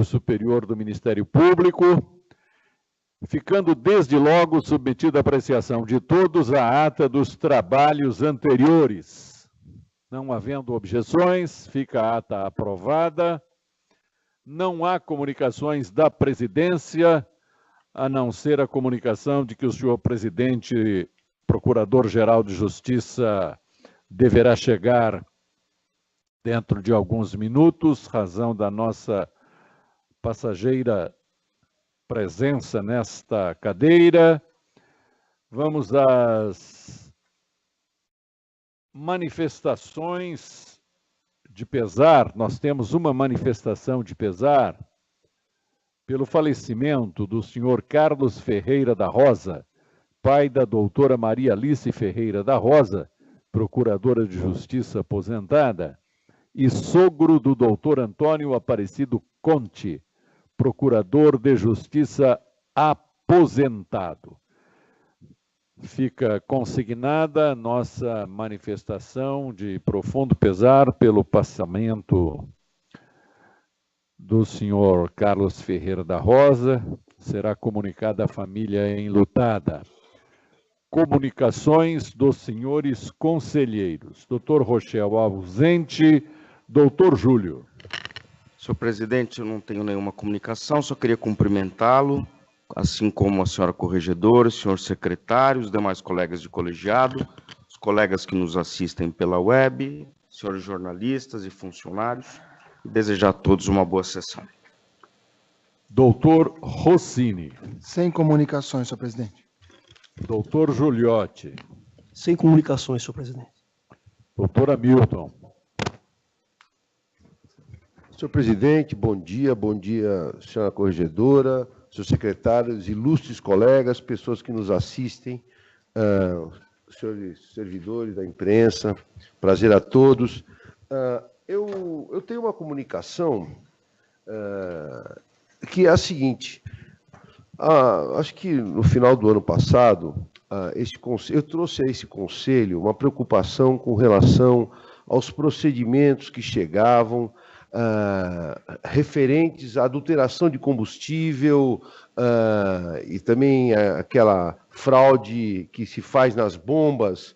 Superior do Ministério Público, ficando desde logo submetida à apreciação de todos a ata dos trabalhos anteriores. Não havendo objeções, fica a ata aprovada. Não há comunicações da presidência, a não ser a comunicação de que o senhor presidente, Procurador-Geral de Justiça, deverá chegar dentro de alguns minutos, razão da nossa passageira presença nesta cadeira. Vamos às manifestações de pesar. Nós temos uma manifestação de pesar pelo falecimento do senhor Carlos Ferreira da Rosa, pai da doutora Maria Alice Ferreira da Rosa, procuradora de justiça aposentada, e sogro do doutor Antônio Aparecido Conte, procurador de justiça aposentado. Fica consignada a nossa manifestação de profundo pesar pelo passamento do senhor Carlos Ferreira da Rosa. Será comunicada à família enlutada. Comunicações dos senhores conselheiros. Doutor Rochel ausente, doutor Júlio. Senhor presidente, eu não tenho nenhuma comunicação, só queria cumprimentá-lo, assim como a senhora corregedora, o senhor secretário, os demais colegas de colegiado, os colegas que nos assistem pela web, senhores jornalistas e funcionários, e desejar a todos uma boa sessão. Doutor Rossini. Sem comunicações, senhor presidente. Doutor Giuliotti. Sem comunicações, senhor presidente. Doutor Hamilton. Senhor presidente, bom dia, senhora corregedora, senhores secretários, ilustres colegas, pessoas que nos assistem, senhores servidores da imprensa, prazer a todos. Eu tenho uma comunicação que é a seguinte, acho que no final do ano passado, eu trouxe a esse conselho uma preocupação com relação aos procedimentos que chegavam referentes à adulteração de combustível e também aquela fraude que se faz nas bombas,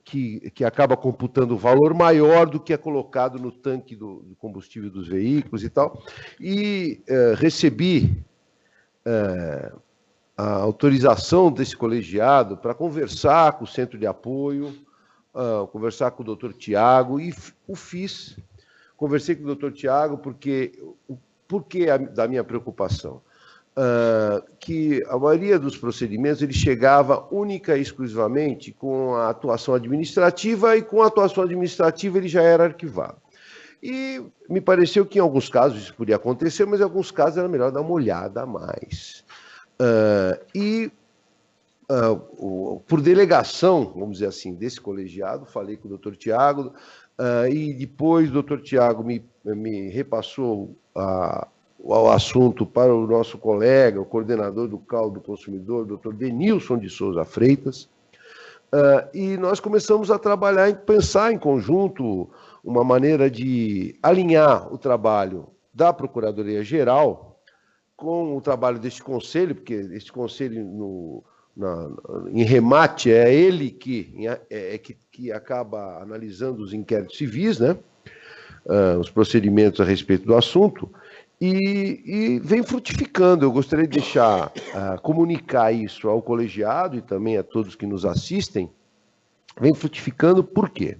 que acaba computando valor maior do que é colocado no tanque do combustível dos veículos e tal. E recebi a autorização desse colegiado para conversar com o centro de apoio, conversar com o doutor Tiago, e o fiz. Conversei com o doutor Tiago porque da minha preocupação, que a maioria dos procedimentos ele chegava única e exclusivamente com a atuação administrativa, e com a atuação administrativa ele já era arquivado. E me pareceu que em alguns casos isso podia acontecer, mas em alguns casos era melhor dar uma olhada a mais. Por delegação, vamos dizer assim, desse colegiado, falei com o doutor Tiago, e depois o doutor Tiago me repassou o assunto para o nosso colega, o coordenador do CAU do Consumidor, o doutor Denilson de Souza Freitas, e nós começamos a trabalhar, pensar em conjunto uma maneira de alinhar o trabalho da Procuradoria-Geral com o trabalho deste conselho, porque este conselho, em remate, é ele que acaba analisando os inquéritos civis, né? Os procedimentos a respeito do assunto, e vem frutificando. Eu gostaria de comunicar isso ao colegiado e também a todos que nos assistem. Vem frutificando por quê?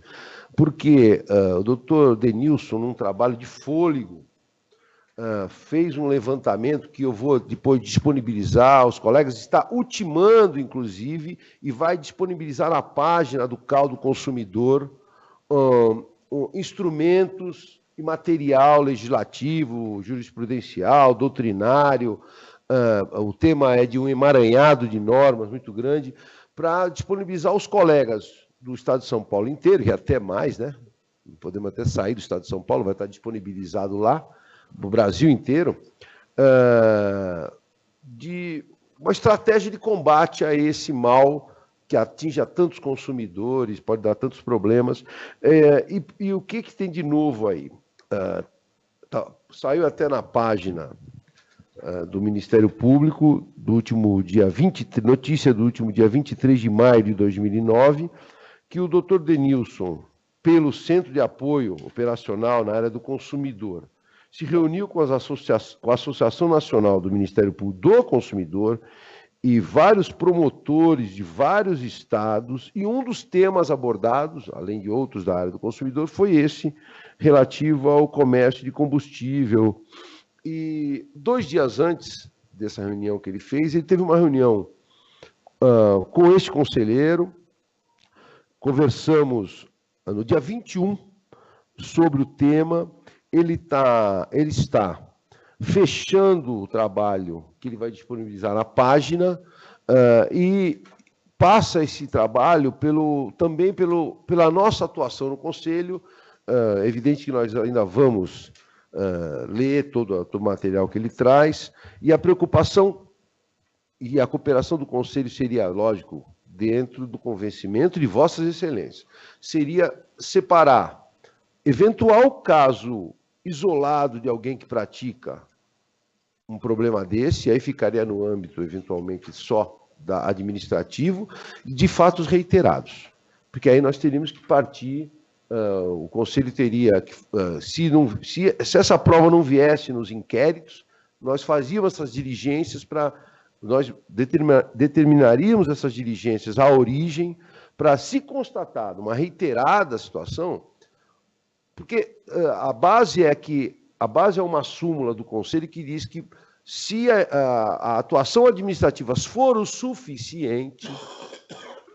Porque o doutor Denilson, num trabalho de fôlego, fez um levantamento que eu vou depois disponibilizar aos colegas, está ultimando, inclusive, e vai disponibilizar na página do CAU do Consumidor instrumentos e material legislativo, jurisprudencial, doutrinário. O tema é de um emaranhado de normas muito grande, para disponibilizar aos colegas do Estado de São Paulo inteiro, e até mais, né? Podemos até sair do Estado de São Paulo, vai estar disponibilizado lá, para o Brasil inteiro, de uma estratégia de combate a esse mal que atinge a tantos consumidores, pode dar tantos problemas. E o que tem de novo aí? saiu até na página do Ministério Público, do último dia 23, notícia do último dia 23 de maio de 2009, que o Dr. Denilson, pelo Centro de Apoio Operacional na área do consumidor, se reuniu com a Associação Nacional do Ministério Público do Consumidor e vários promotores de vários estados, e um dos temas abordados, além de outros da área do consumidor, foi esse, relativo ao comércio de combustível. E 2 dias antes dessa reunião que ele fez, ele teve uma reunião com este conselheiro, conversamos no dia 21 sobre o tema. Ele está fechando o trabalho que ele vai disponibilizar na página e passa esse trabalho também pela nossa atuação no Conselho. Evidente que nós ainda vamos ler todo o material que ele traz, e a preocupação e a cooperação do Conselho seria, lógico, dentro do convencimento de Vossas Excelências, seria separar eventual caso isolado de alguém que pratica um problema desse, aí ficaria no âmbito, eventualmente, só administrativo, de fatos reiterados. Porque aí nós teríamos que partir, o Conselho teria que, se essa prova não viesse nos inquéritos, nós fazíamos essas diligências nós determinaríamos essas diligências à origem, para se constatar uma reiterada situação, porque a base é uma súmula do Conselho que diz que se a atuação administrativa for o suficiente,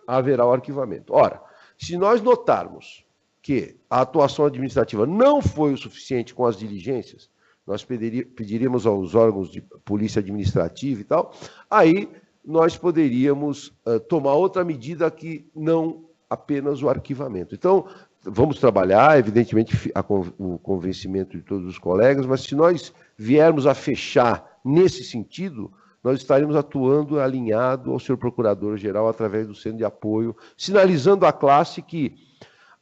haverá o arquivamento. Ora, se nós notarmos que a atuação administrativa não foi o suficiente com as diligências, nós pediríamos aos órgãos de polícia administrativa e tal, aí nós poderíamos tomar outra medida que não apenas o arquivamento. Então, vamos trabalhar, evidentemente, o convencimento de todos os colegas, mas se nós viermos a fechar nesse sentido, nós estaremos atuando alinhado ao senhor Procurador-Geral através do Centro de Apoio, sinalizando à classe que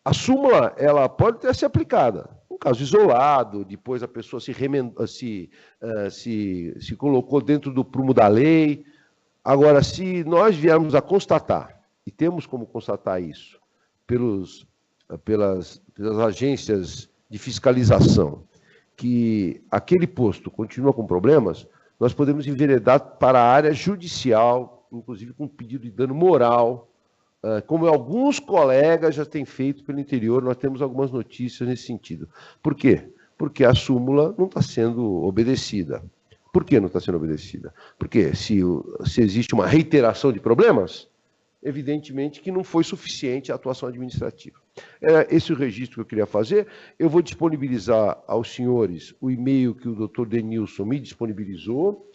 a súmula ela pode até ser aplicada. Um caso isolado, depois a pessoa se colocou dentro do prumo da lei. Agora, se nós viermos a constatar, e temos como constatar isso, pelas agências de fiscalização, que aquele posto continua com problemas, nós podemos enveredar para a área judicial, inclusive com pedido de dano moral, como alguns colegas já têm feito pelo interior. Nós temos algumas notícias nesse sentido. Por quê? Porque a súmula não está sendo obedecida. Por que não está sendo obedecida? Porque se existe uma reiteração de problemas, evidentemente que não foi suficiente a atuação administrativa. Era esse o registro que eu queria fazer. Eu vou disponibilizar aos senhores o e-mail que o doutor Denilson me disponibilizou,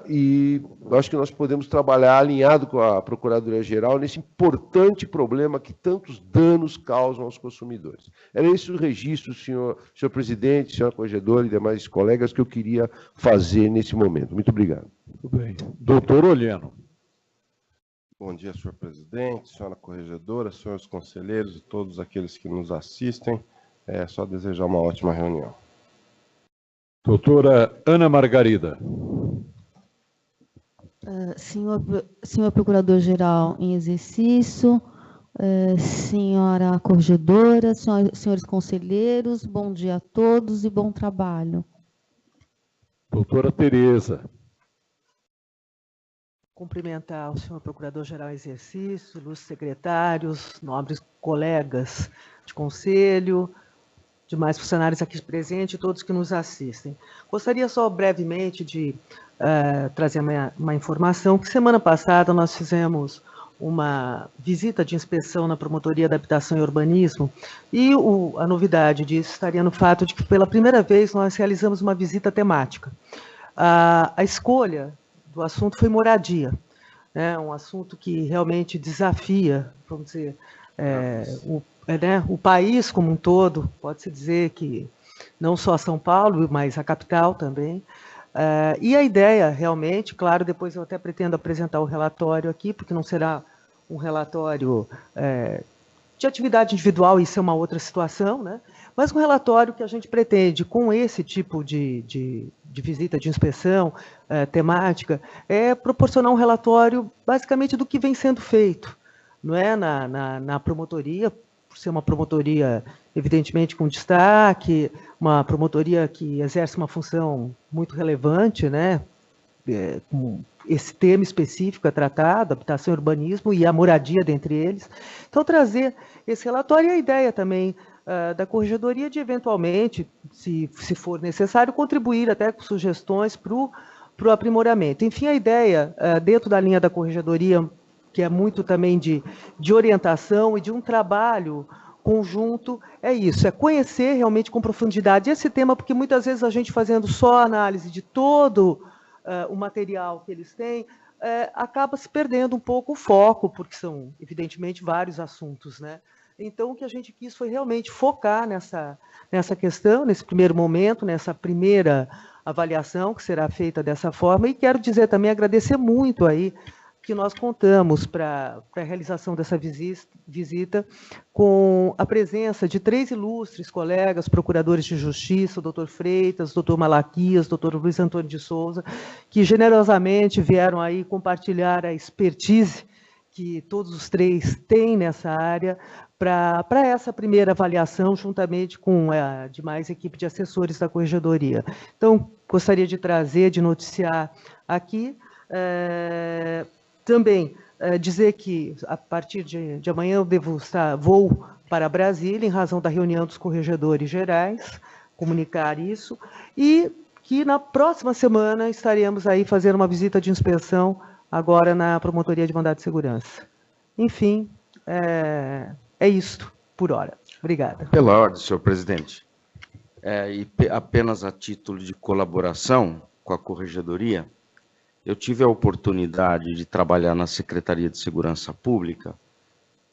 e acho que nós podemos trabalhar alinhado com a Procuradoria-Geral nesse importante problema que tantos danos causam aos consumidores. Era esse o registro, senhor presidente, senhora corregedora e demais colegas, que eu queria fazer nesse momento. Muito obrigado. Muito bem. Doutor Olheno. Bom dia, senhor presidente, senhora corregedora, senhores conselheiros e todos aqueles que nos assistem. É só desejar uma ótima reunião. Doutora Ana Margarida. Senhor Procurador-Geral em exercício, senhora corregedora, senhores conselheiros, bom dia a todos e bom trabalho. Doutora Tereza. Cumprimentar o senhor Procurador-Geral em exercício, ilustres secretários, nobres colegas de conselho, demais funcionários aqui presentes e todos que nos assistem. Gostaria só brevemente de trazer uma informação que semana passada nós fizemos uma visita de inspeção na Promotoria de Habitação e Urbanismo, e a novidade disso estaria no fato de que pela primeira vez nós realizamos uma visita temática. A escolha do assunto foi moradia, né? Um assunto que realmente desafia, vamos dizer, o país como um todo, pode-se dizer que não só São Paulo, mas a capital também. E a ideia, realmente, claro, depois eu até pretendo apresentar o relatório aqui, porque não será um relatório De atividade individual, isso é uma outra situação, né? Mas um relatório que a gente pretende, com esse tipo de visita de inspeção temática, é proporcionar um relatório, basicamente, do que vem sendo feito, não é? Na promotoria, por ser uma promotoria, evidentemente, com destaque, uma promotoria que exerce uma função muito relevante, né? Com esse tema específico é tratado, habitação e urbanismo, e a moradia dentre eles. Então, trazer esse relatório e a ideia também da Corregedoria de, eventualmente, se for necessário, contribuir até com sugestões para o aprimoramento. Enfim, a ideia, dentro da linha da Corregedoria, que é muito também de orientação e de um trabalho conjunto, é isso, é conhecer realmente com profundidade esse tema, porque muitas vezes a gente fazendo só análise de todo o material que eles têm, acaba se perdendo um pouco o foco, porque são, evidentemente, vários assuntos, né? Então, o que a gente quis foi realmente focar nessa questão, nesse primeiro momento, nessa primeira avaliação que será feita dessa forma, e quero dizer também, agradecer muito aí que nós contamos para a realização dessa visita com a presença de 3 ilustres colegas, procuradores de justiça, o doutor Freitas, o doutor Malaquias, o doutor Luiz Antônio de Souza, que generosamente vieram aí compartilhar a expertise que todos os 3 têm nessa área para essa primeira avaliação, juntamente com a demais equipe de assessores da Corregedoria. Então, gostaria de trazer, de noticiar aqui, também dizer que, a partir de amanhã, eu vou para Brasília, em razão da reunião dos corregedores gerais, comunicar isso, e que na próxima semana estaremos aí fazendo uma visita de inspeção, agora na Promotoria de Mandado de Segurança. Enfim, é isto por hora. Obrigada. Pela ordem, senhor presidente. E apenas a título de colaboração com a Corregedoria, eu tive a oportunidade de trabalhar na Secretaria de Segurança Pública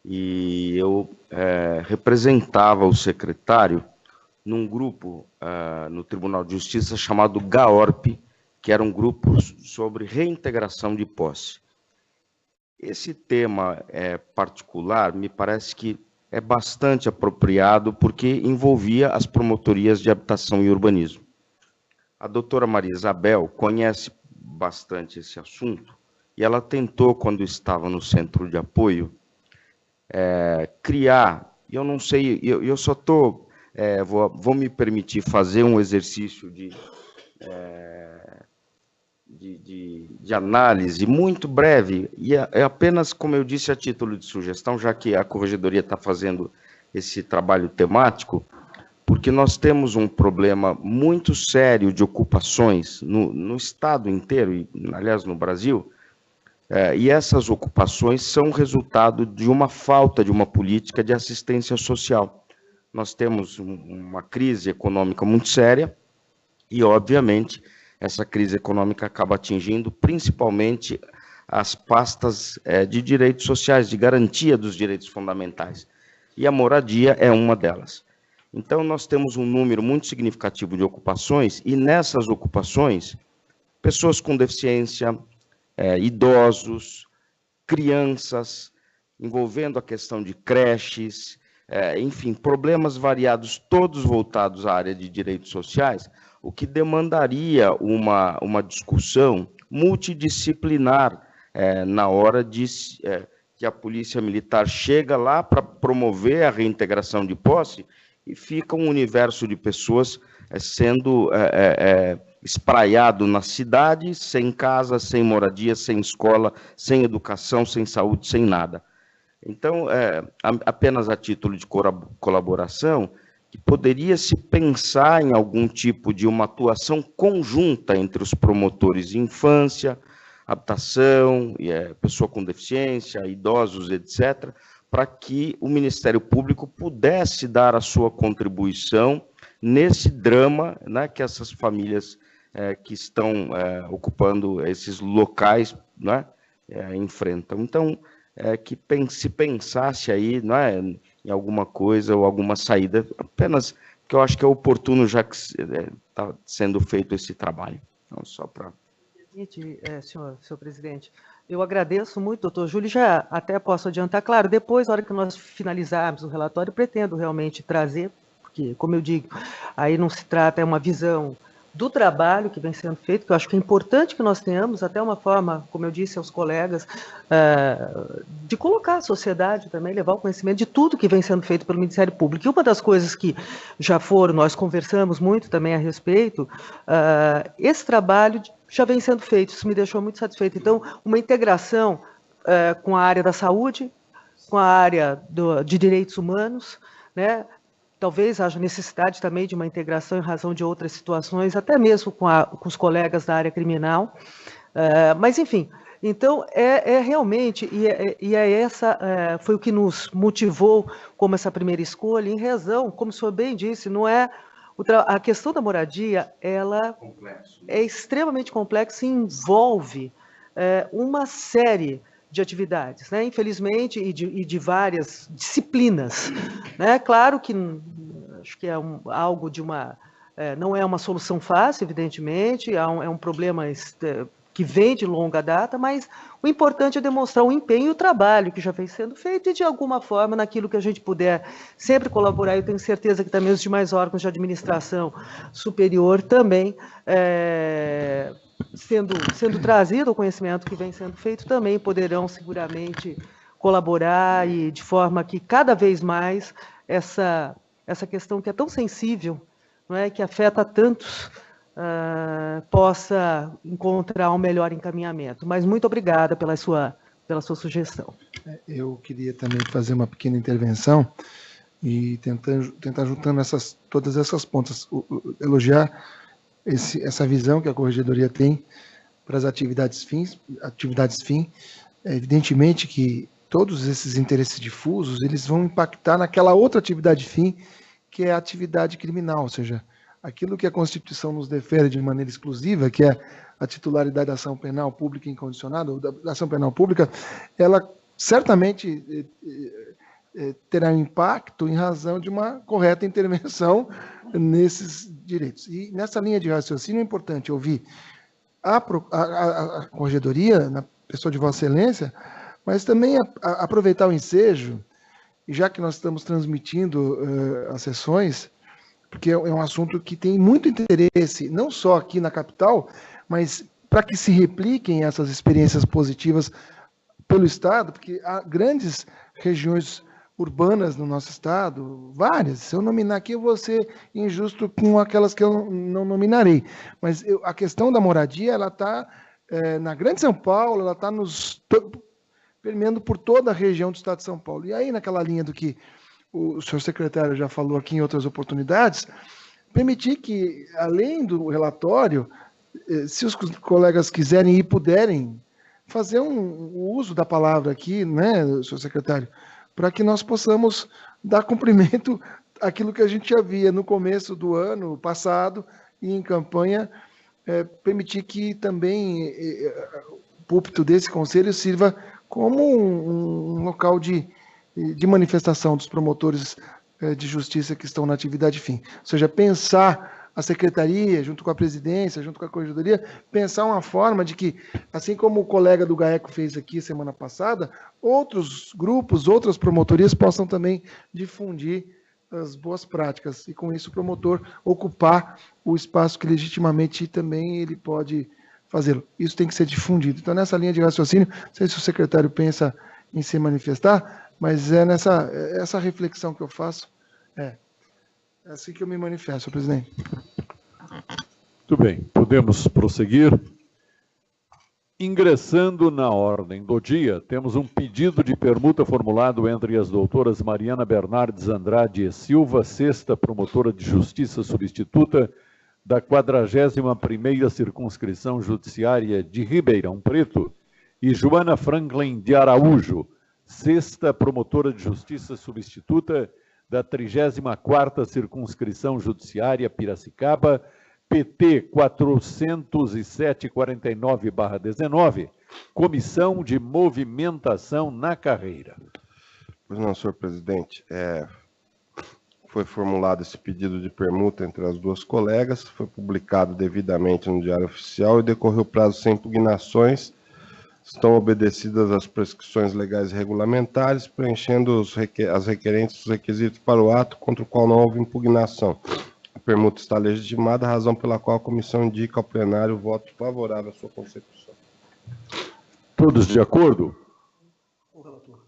e eu representava o secretário num grupo no Tribunal de Justiça chamado GAORP, que era um grupo sobre reintegração de posse. Esse tema particular me parece que é bastante apropriado porque envolvia as promotorias de habitação e urbanismo. A doutora Maria Isabel conhece bastante esse assunto, e ela tentou, quando estava no centro de apoio, criar, eu não sei, eu só estou, vou me permitir fazer um exercício de análise muito breve, e é apenas, como eu disse, a título de sugestão, já que a Corregedoria está fazendo esse trabalho temático, porque nós temos um problema muito sério de ocupações no estado inteiro, e, aliás, no Brasil, e essas ocupações são resultado de uma falta de uma política de assistência social. Nós temos uma crise econômica muito séria e, obviamente, essa crise econômica acaba atingindo principalmente as pastas de direitos sociais, de garantia dos direitos fundamentais, e a moradia é uma delas. Então, nós temos um número muito significativo de ocupações, e nessas ocupações, pessoas com deficiência, idosos, crianças, envolvendo a questão de creches, enfim, problemas variados, todos voltados à área de direitos sociais, o que demandaria uma discussão multidisciplinar na hora de que a Polícia Militar chega lá para promover a reintegração de posse, e fica um universo de pessoas sendo espraiado na cidade, sem casa, sem moradia, sem escola, sem educação, sem saúde, sem nada. Então, apenas a título de colaboração, que poderia se pensar em algum tipo de uma atuação conjunta entre os promotores de infância, habitação, pessoa com deficiência, idosos, etc., para que o Ministério Público pudesse dar a sua contribuição nesse drama, né, que essas famílias que estão ocupando esses locais, né, enfrentam. Então, que se pensasse aí, não é, em alguma coisa ou alguma saída, apenas que eu acho que é oportuno, já que está sendo feito esse trabalho. Então, só para... Senhor presidente, Eu agradeço muito, doutor Júlio, já até posso adiantar, claro, depois, na hora que nós finalizarmos o relatório, pretendo realmente trazer, porque, como eu digo, aí não se trata, é uma visão do trabalho que vem sendo feito, que eu acho que é importante que nós tenhamos, até uma forma, como eu disse aos colegas, de colocar a sociedade também, levar o conhecimento de tudo que vem sendo feito pelo Ministério Público. E uma das coisas que já foram, nós conversamos muito também a respeito, esse trabalho já vem sendo feito, isso me deixou muito satisfeito. Então, uma integração com a área da saúde, com a área de direitos humanos, né? Talvez haja necessidade também de uma integração em razão de outras situações, até mesmo com os colegas da área criminal. Mas, enfim, então, realmente, foi o que nos motivou como essa primeira escolha, em razão, como o senhor bem disse, não é... A questão da moradia, ela é extremamente complexa e envolve uma série de atividades, né? Infelizmente, e de várias disciplinas, né? Claro que acho que é algo de uma... não é uma solução fácil, evidentemente, é um problema que vem de longa data, mas o importante é demonstrar o empenho e o trabalho que já vem sendo feito e, de alguma forma, naquilo que a gente puder sempre colaborar. Eu tenho certeza que também os demais órgãos de administração superior também, sendo trazido o conhecimento que vem sendo feito, também poderão seguramente colaborar e de forma que cada vez mais essa questão que é tão sensível, não é, que afeta tantos, possa encontrar um melhor encaminhamento. Mas muito obrigada pela sua sugestão. Eu queria também fazer uma pequena intervenção e tentar juntando todas essas pontas, elogiar essa visão que a Corregedoria tem para as atividades fim. Evidentemente que todos esses interesses difusos, eles vão impactar naquela outra atividade fim, que é a atividade criminal, ou seja, aquilo que a Constituição nos defere de maneira exclusiva, que é a titularidade da ação penal pública incondicionada, ou da ação penal pública, ela certamente terá impacto em razão de uma correta intervenção nesses direitos. E nessa linha de raciocínio é importante ouvir a Corregedoria, na pessoa de Vossa Excelência, mas também aproveitar o ensejo, e já que nós estamos transmitindo as sessões, porque é um assunto que tem muito interesse, não só aqui na capital, mas para que se repliquem essas experiências positivas pelo Estado, porque há grandes regiões urbanas no nosso Estado, várias. Se eu nominar aqui, eu vou ser injusto com aquelas que eu não nominarei. Mas a questão da moradia, ela está na Grande São Paulo, ela está permeando por toda a região do Estado de São Paulo. E aí, naquela linha do que o senhor secretário já falou aqui em outras oportunidades, permitir que, além do relatório, se os colegas quiserem e puderem, fazer um uso da palavra aqui, né, senhor secretário, para que nós possamos dar cumprimento àquilo que a gente já via no começo do ano passado e em campanha, permitir que também o púlpito desse conselho sirva como um local de manifestação dos promotores de justiça que estão na atividade fim. Ou seja, pensar a secretaria, junto com a presidência, junto com a corregedoria, pensar uma forma de que, assim como o colega do GAECO fez aqui semana passada, outros grupos, outras promotorias possam também difundir as boas práticas e, com isso, o promotor ocupar o espaço que legitimamente também ele pode fazê-lo. Isso tem que ser difundido. Então, nessa linha de raciocínio, não sei se o secretário pensa em se manifestar, mas é essa reflexão que eu faço. É assim que eu me manifesto, senhor presidente. Muito bem, podemos prosseguir. Ingressando na ordem do dia, temos um pedido de permuta formulado entre as doutoras Mariana Bernardes Andrade e Silva, sexta promotora de justiça substituta da 41ª Circunscrição Judiciária de Ribeirão Preto, e Joana Franklin de Araújo, sexta promotora de justiça substituta da 34ª Circunscrição Judiciária Piracicaba, PT 40749/19, Comissão de Movimentação na Carreira. Pois não, senhor presidente. Foi formulado esse pedido de permuta entre as duas colegas, foi publicado devidamente no Diário Oficial e decorreu prazo sem impugnações. estão obedecidas as prescrições legais e regulamentares, preenchendo as requerentes os requisitos para o ato contra o qual não houve impugnação. A permuta está legitimada, razão pela qual a comissão indica ao plenário o voto favorável à sua consecução. Todos de acordo? O relator.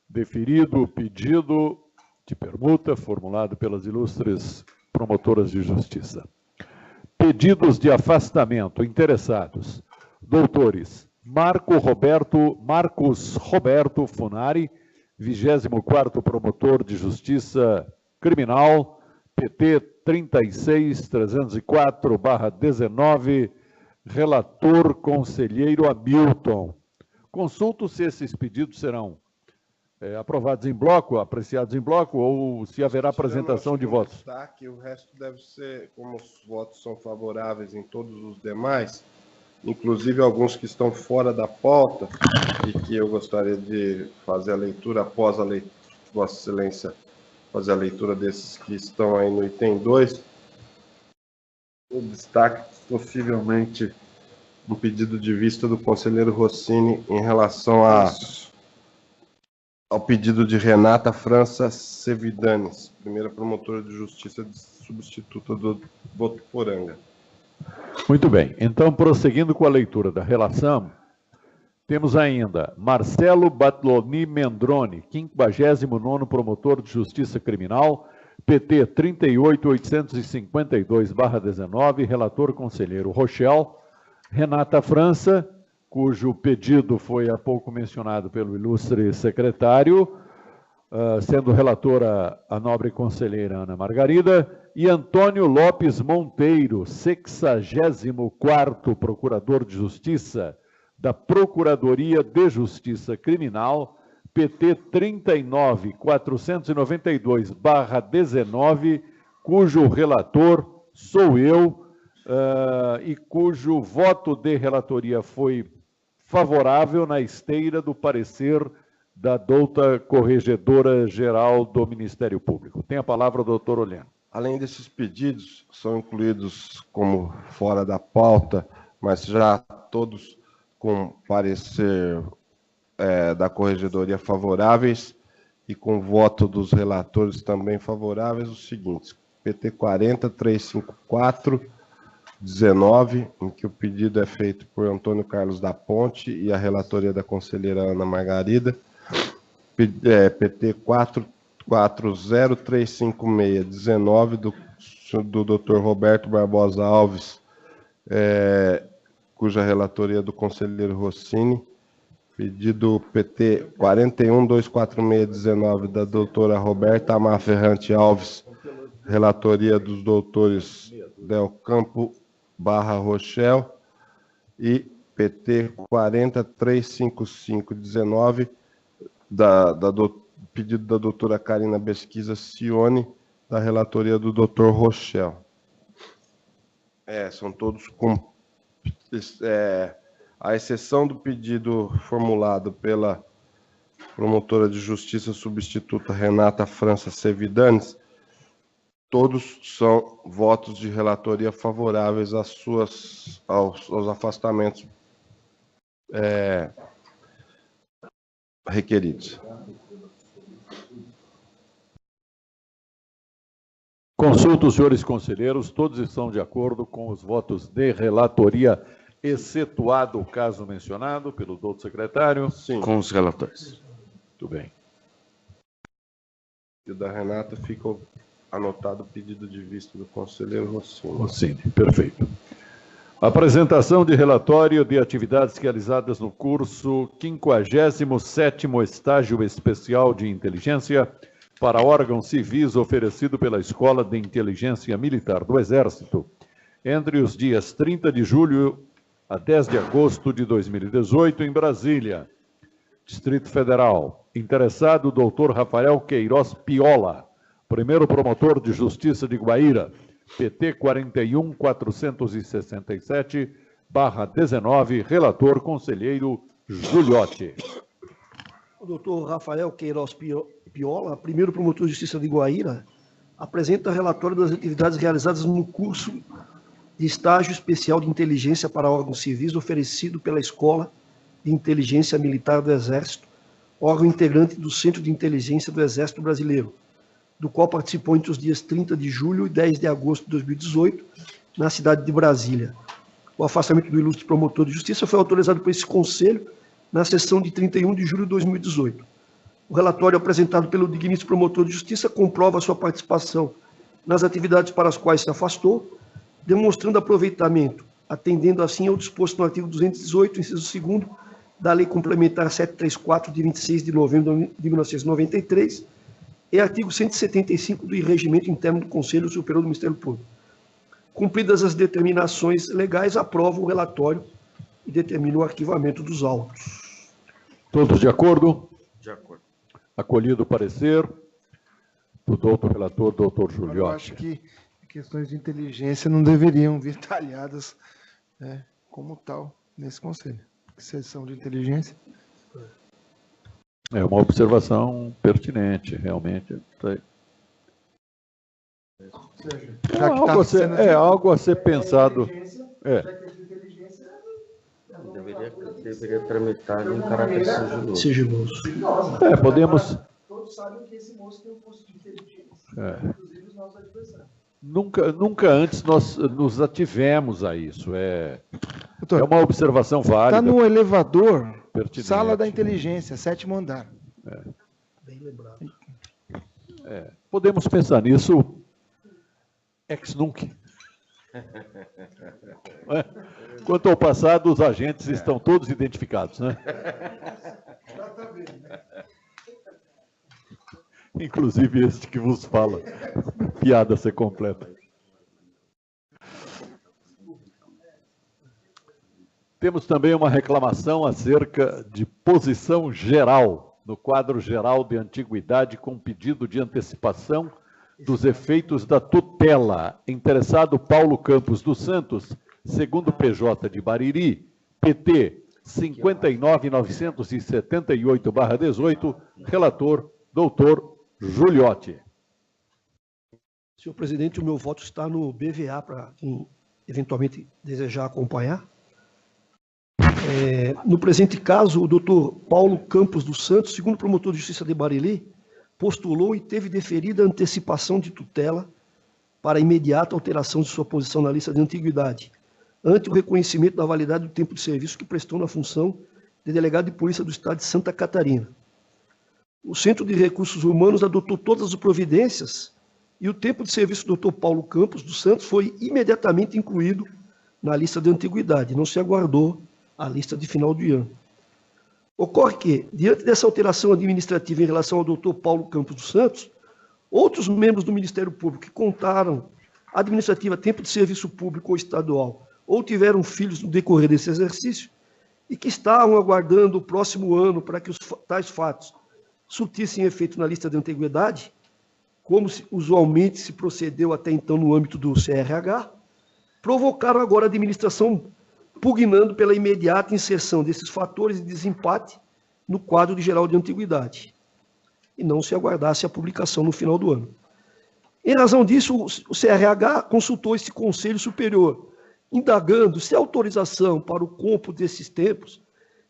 Deferido o pedido de permuta formulado pelas ilustres promotoras de justiça. Pedidos de afastamento interessados. Doutores Marcos Roberto Funari, 24º promotor de justiça criminal, PT 36304/19, relator conselheiro Hamilton. Consulto se esses pedidos serão aprovados em bloco, apreciados em bloco, ou se haverá apresentação de votos. Destaque, o resto deve ser, como os votos são favoráveis em todos os demais, inclusive alguns que estão fora da pauta, e que eu gostaria de fazer a leitura após a leitura, Vossa Excelência, fazer a leitura desses que estão aí no item 2. O destaque, possivelmente, um pedido de vista do conselheiro Rossini em relação ao pedido de Renata França Sevidanes, primeira promotora de justiça substituta do Votuporanga. Muito bem. Então, prosseguindo com a leitura da relação, temos ainda Marcelo Batloni Mendrone, 59º promotor de justiça criminal, PT 38852/19, relator conselheiro Rochelle. Renata França, cujo pedido foi há pouco mencionado pelo ilustre secretário, sendo relatora a nobre conselheira Ana Margarida, e Antônio Lopes Monteiro, 64º procurador de justiça da Procuradoria de Justiça Criminal, PT 39492/19, cujo relator sou eu, e cujo voto de relatoria foi favorável na esteira do parecer da douta Corregedora-Geral do Ministério Público. Tem a palavra o doutor Olhano. Além desses pedidos, são incluídos como fora da pauta, mas já todos com parecer da Corregedoria favoráveis e com voto dos relatores também favoráveis, os seguintes: PT 40.354/19, em que o pedido é feito por Antônio Carlos da Ponte e a relatoria da conselheira Ana Margarida. PT 40356/19, do Dr. Roberto Barbosa Alves, cuja relatoria do conselheiro Rossini. Pedido PT 41.246/19, da doutora Roberta Amar Ferrante Alves, relatoria dos doutores Del Campo Rochelle, e PT 40.355/19, pedido da doutora Karina Besquiza Cione, da relatoria do doutor Rochelle. São todos com... a exceção do pedido formulado pela promotora de justiça substituta Renata França Sevidanes, todos são votos de relatoria favoráveis aos afastamentos requeridos. Consulto os senhores conselheiros, todos estão de acordo com os votos de relatoria, excetuado o caso mencionado pelo doutor secretário? Sim. Com os relatores. Muito bem. E o da Renata fica anotado o pedido de vista do conselheiro Rossini. Rossini, perfeito. Apresentação de relatório de atividades realizadas no curso 57º Estágio Especial de Inteligência para órgãos civis oferecido pela Escola de Inteligência Militar do Exército, entre os dias 30 de julho a 10 de agosto de 2018, em Brasília, Distrito Federal. Interessado, doutor Rafael Queiroz Piola, primeiro promotor de justiça de Guaíra, PT 41.467/19, relator conselheiro Juliotti. O doutor Rafael Queiroz Piola, primeiro promotor de justiça de Guaíra, apresenta relatório das atividades realizadas no curso de estágio especial de inteligência para órgãos civis oferecido pela Escola de Inteligência Militar do Exército, órgão integrante do Centro de Inteligência do Exército Brasileiro, do qual participou entre os dias 30 de julho e 10 de agosto de 2018, na cidade de Brasília. O afastamento do ilustre promotor de justiça foi autorizado por esse Conselho na sessão de 31 de julho de 2018. O relatório apresentado pelo digníssimo promotor de justiça comprova a sua participação nas atividades para as quais se afastou, demonstrando aproveitamento, atendendo assim ao disposto no artigo 218, inciso 2º, da Lei Complementar 734, de 26 de novembro de 1993, e artigo 175 do Regimento Interno do Conselho Superior do Ministério Público. Cumpridas as determinações legais, aprovo o relatório e determino o arquivamento dos autos. Todos de acordo? De acordo. Acolhido o parecer do doutor relator, doutor Giuliotti. Eu acho que questões de inteligência não deveriam vir talhadas, né, como tal nesse conselho. Sessão de inteligência. É uma observação pertinente, realmente. É algo a ser pensado. Deveria tramitar em caráter sigiloso. Podemos. Todos sabem que esse moço tem um curso de inteligência, inclusive os nossos adversários. Nunca antes nós nos ativemos a isso. É uma observação válida. Está no elevador, pertinente. Sala da inteligência, 7º andar. Bem lembrado. Podemos pensar nisso ex nunc. Quanto ao passado, os agentes estão todos identificados, né? Inclusive este que vos fala. Piada a ser completa. Temos também uma reclamação acerca de posição geral, no quadro geral de antiguidade, com pedido de antecipação dos efeitos da tutela. Interessado Paulo Campos dos Santos, segundo PJ de Bariri, PT 59978/18, relator doutor Giuliotti. Senhor presidente, o meu voto está no BVA, para quem eventualmente desejar acompanhar. No presente caso, o doutor Paulo Campos dos Santos, segundo promotor de justiça de Bariri, postulou e teve deferida antecipação de tutela para imediata alteração de sua posição na lista de antiguidade, ante o reconhecimento da validade do tempo de serviço que prestou na função de delegado de polícia do Estado de Santa Catarina. O Centro de Recursos Humanos adotou todas as providências e o tempo de serviço do Dr. Paulo Campos dos Santos foi imediatamente incluído na lista de antiguidade, não se aguardou a lista de final de ano. Ocorre que, diante dessa alteração administrativa em relação ao Dr. Paulo Campos dos Santos, outros membros do Ministério Público que contaram administrativa tempo de serviço público ou estadual ou tiveram filhos no decorrer desse exercício e que estavam aguardando o próximo ano para que tais fatos surtissem efeito na lista de antiguidade, como usualmente se procedeu até então no âmbito do CRH, provocaram agora a administração pugnando pela imediata inserção desses fatores de desempate no quadro de geral de antiguidade, e não se aguardasse a publicação no final do ano. Em razão disso, o CRH consultou esse Conselho Superior, indagando se a autorização para o cômputo desses tempos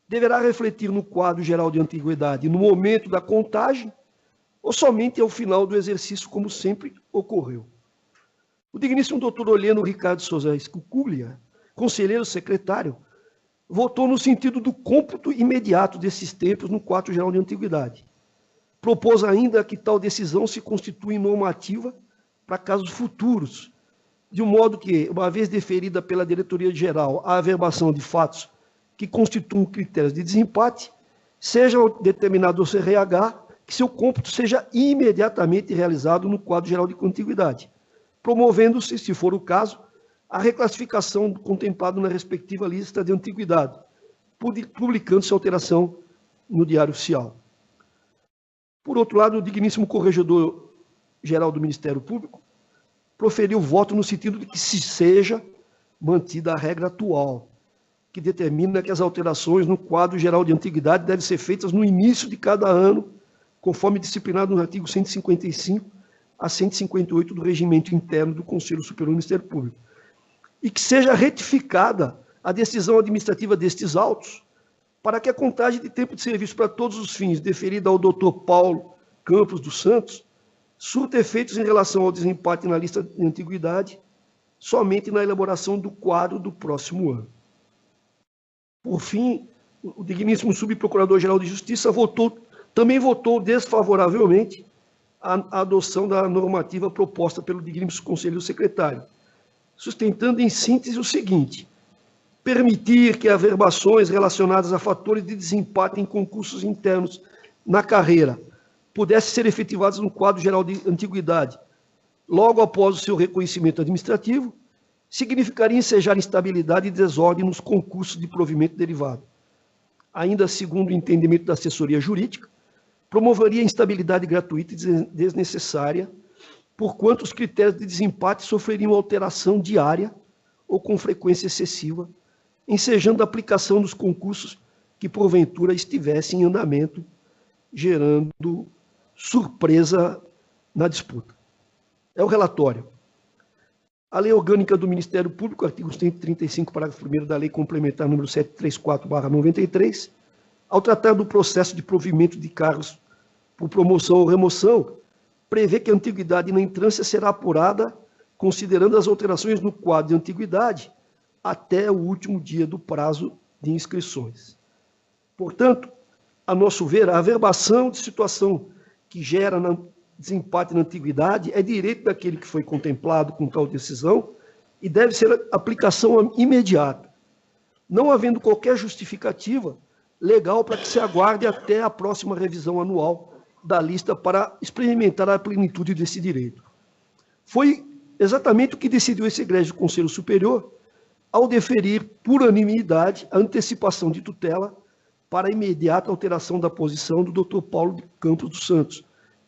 deverá refletir no quadro geral de antiguidade no momento da contagem ou somente ao final do exercício, como sempre ocorreu. O digníssimo doutor Oleno Ricardo Souza Escucuglia, conselheiro secretário, votou no sentido do cômputo imediato desses tempos no quadro geral de antiguidade. Propôs ainda que tal decisão se constitua normativa para casos futuros, de um modo que, uma vez deferida pela Diretoria-Geral a averbação de fatos que constituam critérios de desempate, seja determinado ao CRH que seu cômputo seja imediatamente realizado no quadro geral de antiguidade, promovendo-se, se for o caso, a reclassificação contemplada na respectiva lista de antiguidade, publicando-se a alteração no Diário Oficial. Por outro lado, o digníssimo Corregedor-Geral do Ministério Público proferiu voto no sentido de que se seja mantida a regra atual, que determina que as alterações no quadro geral de antiguidade devem ser feitas no início de cada ano, conforme disciplinado no artigo 155 a 158 do Regimento Interno do Conselho Superior do Ministério Público, e que seja retificada a decisão administrativa destes autos, para que a contagem de tempo de serviço para todos os fins deferida ao Dr. Paulo Campos dos Santos surta efeitos em relação ao desempate na lista de antiguidade somente na elaboração do quadro do próximo ano. Por fim, o digníssimo subprocurador-geral de Justiça também votou desfavoravelmente a adoção da normativa proposta pelo digníssimo conselheiro secretário, sustentando em síntese o seguinte: permitir que averbações relacionadas a fatores de desempate em concursos internos na carreira pudessem ser efetivadas no quadro geral de antiguidade logo após o seu reconhecimento administrativo, significaria ensejar instabilidade e desordem nos concursos de provimento derivado. Ainda segundo o entendimento da assessoria jurídica, promoveria instabilidade gratuita e desnecessária, porquanto os critérios de desempate sofreriam alteração diária ou com frequência excessiva, ensejando a aplicação dos concursos que porventura estivessem em andamento, gerando surpresa na disputa. É o relatório. A Lei Orgânica do Ministério Público, artigo 135, parágrafo 1º da Lei Complementar número 734/93, ao tratar do processo de provimento de cargos por promoção ou remoção, prevê que a antiguidade na entrância será apurada considerando as alterações no quadro de antiguidade até o último dia do prazo de inscrições. Portanto, a nosso ver, a averbação de situação que gera desempate na antiguidade é direito daquele que foi contemplado com tal decisão e deve ser aplicação imediata, não havendo qualquer justificativa legal para que se aguarde até a próxima revisão anual da lista para experimentar a plenitude desse direito. Foi exatamente o que decidiu esse egrégio Conselho Superior ao deferir, por unanimidade, a antecipação de tutela para a imediata alteração da posição do Dr. Paulo Campos dos Santos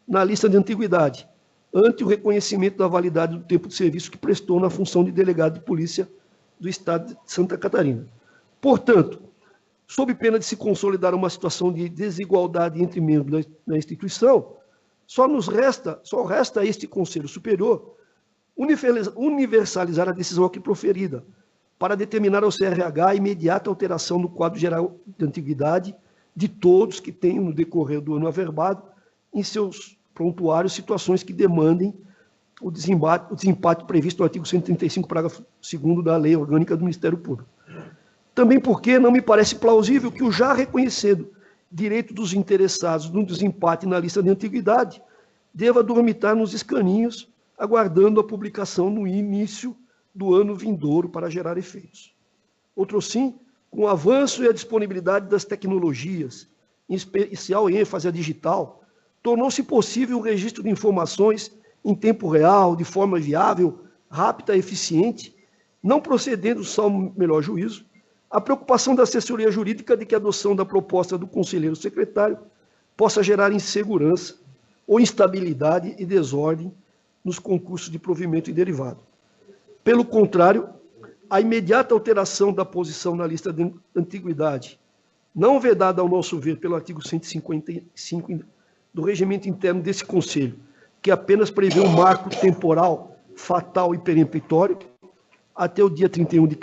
na lista de antiguidade, ante o reconhecimento da validade do tempo de serviço que prestou na função de delegado de polícia do Estado de Santa Catarina. Portanto, sob pena de se consolidar uma situação de desigualdade entre membros da instituição, só resta a este Conselho Superior universalizar a decisão aqui proferida, para determinar ao CRH a imediata alteração no quadro geral de antiguidade de todos que tenham, no decorrer do ano averbado, em seus prontuários, situações que demandem o desempate previsto no artigo 135, parágrafo 2º da Lei Orgânica do Ministério Público. Também porque não me parece plausível que o já reconhecido direito dos interessados no desempate na lista de antiguidade deva dormitar nos escaninhos, aguardando a publicação no início do ano vindouro para gerar efeitos. Outro sim, com o avanço e a disponibilidade das tecnologias, em especial ênfase a digital, tornou-se possível o registro de informações em tempo real, de forma viável, rápida e eficiente, não procedendo, salvo melhor juízo, a preocupação da assessoria jurídica de que a adoção da proposta do conselheiro secretário possa gerar insegurança ou instabilidade e desordem nos concursos de provimento e derivado. Pelo contrário, a imediata alteração da posição na lista de antiguidade, não vedada ao nosso ver pelo artigo 155 do regimento interno desse Conselho, que apenas prevê um marco temporal fatal e peremptório até o dia 31 de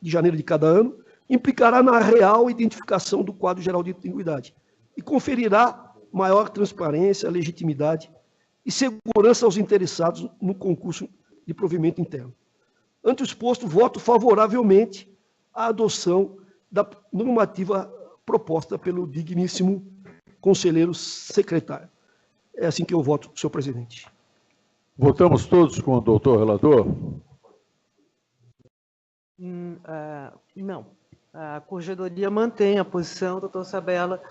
janeiro de cada ano, implicará na real identificação do quadro geral de antiguidade e conferirá maior transparência, legitimidade e segurança aos interessados no concurso de provimento interno. Ante o exposto, voto favoravelmente à adoção da normativa proposta pelo digníssimo conselheiro secretário. É assim que eu voto, senhor presidente. Votamos todos com o doutor relator? Não. A Corregedoria mantém a posição, doutor Sabella,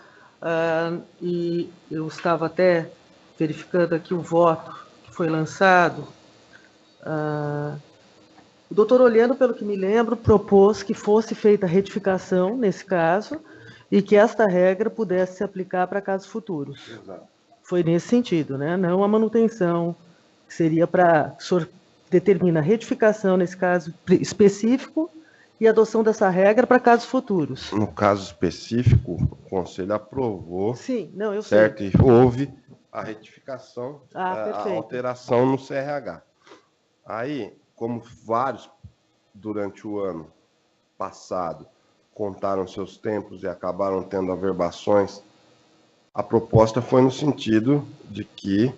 e eu estava até verificando aqui o voto que foi lançado. O doutor Oliano, pelo que me lembro, propôs que fosse feita a retificação, nesse caso, e que esta regra pudesse se aplicar para casos futuros. Exato. Foi nesse sentido, né? Não a manutenção, que seria para determinar a retificação, nesse caso específico, e a adoção dessa regra para casos futuros. No caso específico, o Conselho aprovou, sim, não, eu certo? sei. E houve a retificação, a perfeito. alteração no CRH. Aí, como vários durante o ano passado contaram seus tempos e acabaram tendo averbações, a proposta foi no sentido de que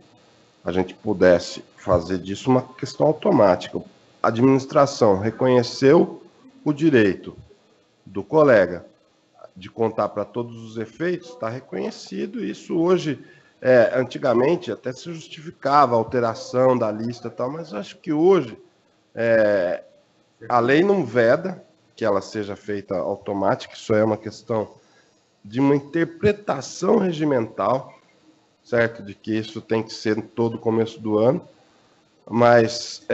a gente pudesse fazer disso uma questão automática. A administração reconheceu o direito do colega de contar para todos os efeitos, está reconhecido. Isso hoje, antigamente, até se justificava a alteração da lista e tal, mas acho que hoje a lei não veda que ela seja feita automática, isso é uma questão de uma interpretação regimental, certo? De que isso tem que ser todo começo do ano, mas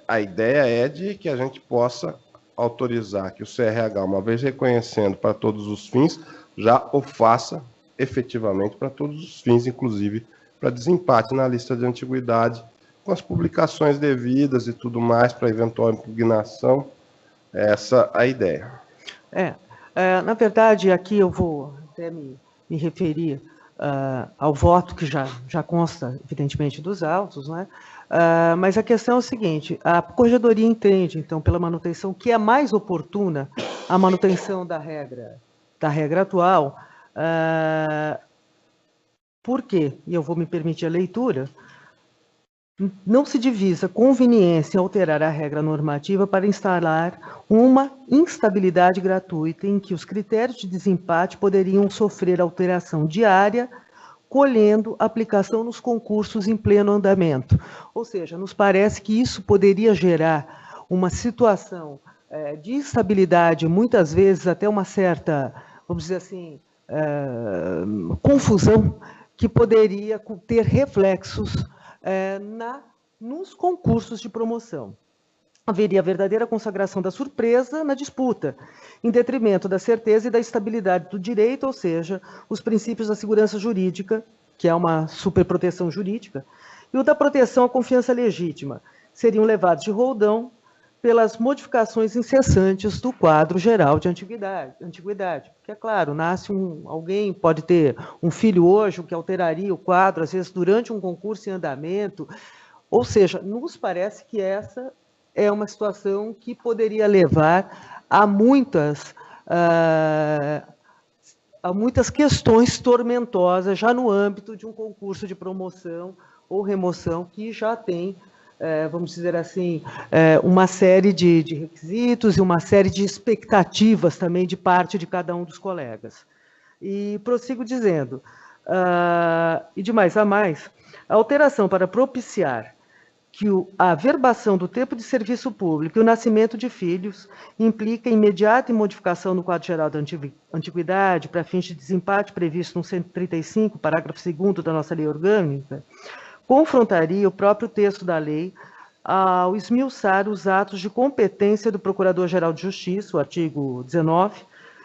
a ideia é de que a gente possa autorizar que o CRH, uma vez reconhecendo para todos os fins, já o faça efetivamente para todos os fins, inclusive para desempate na lista de antiguidade, com as publicações devidas e tudo mais, para eventual impugnação. Essa é a ideia. Na verdade, aqui eu vou até me referir ao voto que já consta, evidentemente, dos autos, né? Mas a questão é o seguinte: a Corregedoria entende, então, pela manutenção, que é mais oportuna a manutenção da regra atual. Por quê? E eu vou me permitir a leitura. Não se divisa conveniência alterar a regra normativa para instalar uma instabilidade gratuita em que os critérios de desempate poderiam sofrer alteração diária, colhendo aplicação nos concursos em pleno andamento. Ou seja, nos parece que isso poderia gerar uma situação de instabilidade, muitas vezes até uma certa, vamos dizer assim, confusão, que poderia ter reflexos nos concursos de promoção. Haveria verdadeira consagração da surpresa na disputa, em detrimento da certeza e da estabilidade do direito, ou seja, os princípios da segurança jurídica, que é uma superproteção jurídica, e o da proteção à confiança legítima, seriam levados de roldão pelas modificações incessantes do quadro geral de antiguidade. Porque, é claro, nasce alguém, pode ter um filho hoje, o que alteraria o quadro, às vezes durante um concurso em andamento. Ou seja, nos parece que essa é uma situação que poderia levar a muitas questões tormentosas já no âmbito de um concurso de promoção ou remoção que já tem, vamos dizer assim, uma série de requisitos e uma série de expectativas também de parte de cada um dos colegas. E prossigo dizendo, e de mais a mais, a alteração para propiciar que a averbação do tempo de serviço público e o nascimento de filhos implica imediata modificação no quadro geral da antiguidade para fins de desempate previsto no 135, parágrafo 2º da nossa lei orgânica, confrontaria o próprio texto da lei ao esmiuçar os atos de competência do Procurador-Geral de Justiça, o artigo 19,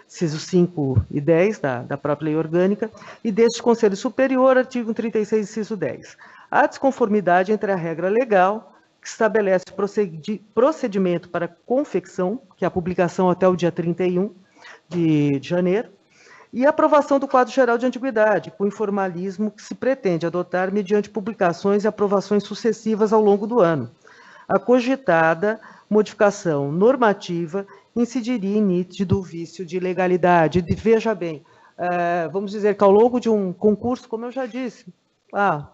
incisos 5 e 10 da própria lei orgânica, e deste Conselho Superior, artigo 36, inciso 10. A desconformidade entre a regra legal, que estabelece procedimento para confecção, que é a publicação até o dia 31 de janeiro, e a aprovação do quadro geral de antiguidade, com o informalismo que se pretende adotar mediante publicações e aprovações sucessivas ao longo do ano. A cogitada modificação normativa incidiria em nítido vício de legalidade. Veja bem, vamos dizer que ao longo de um concurso, como eu já disse,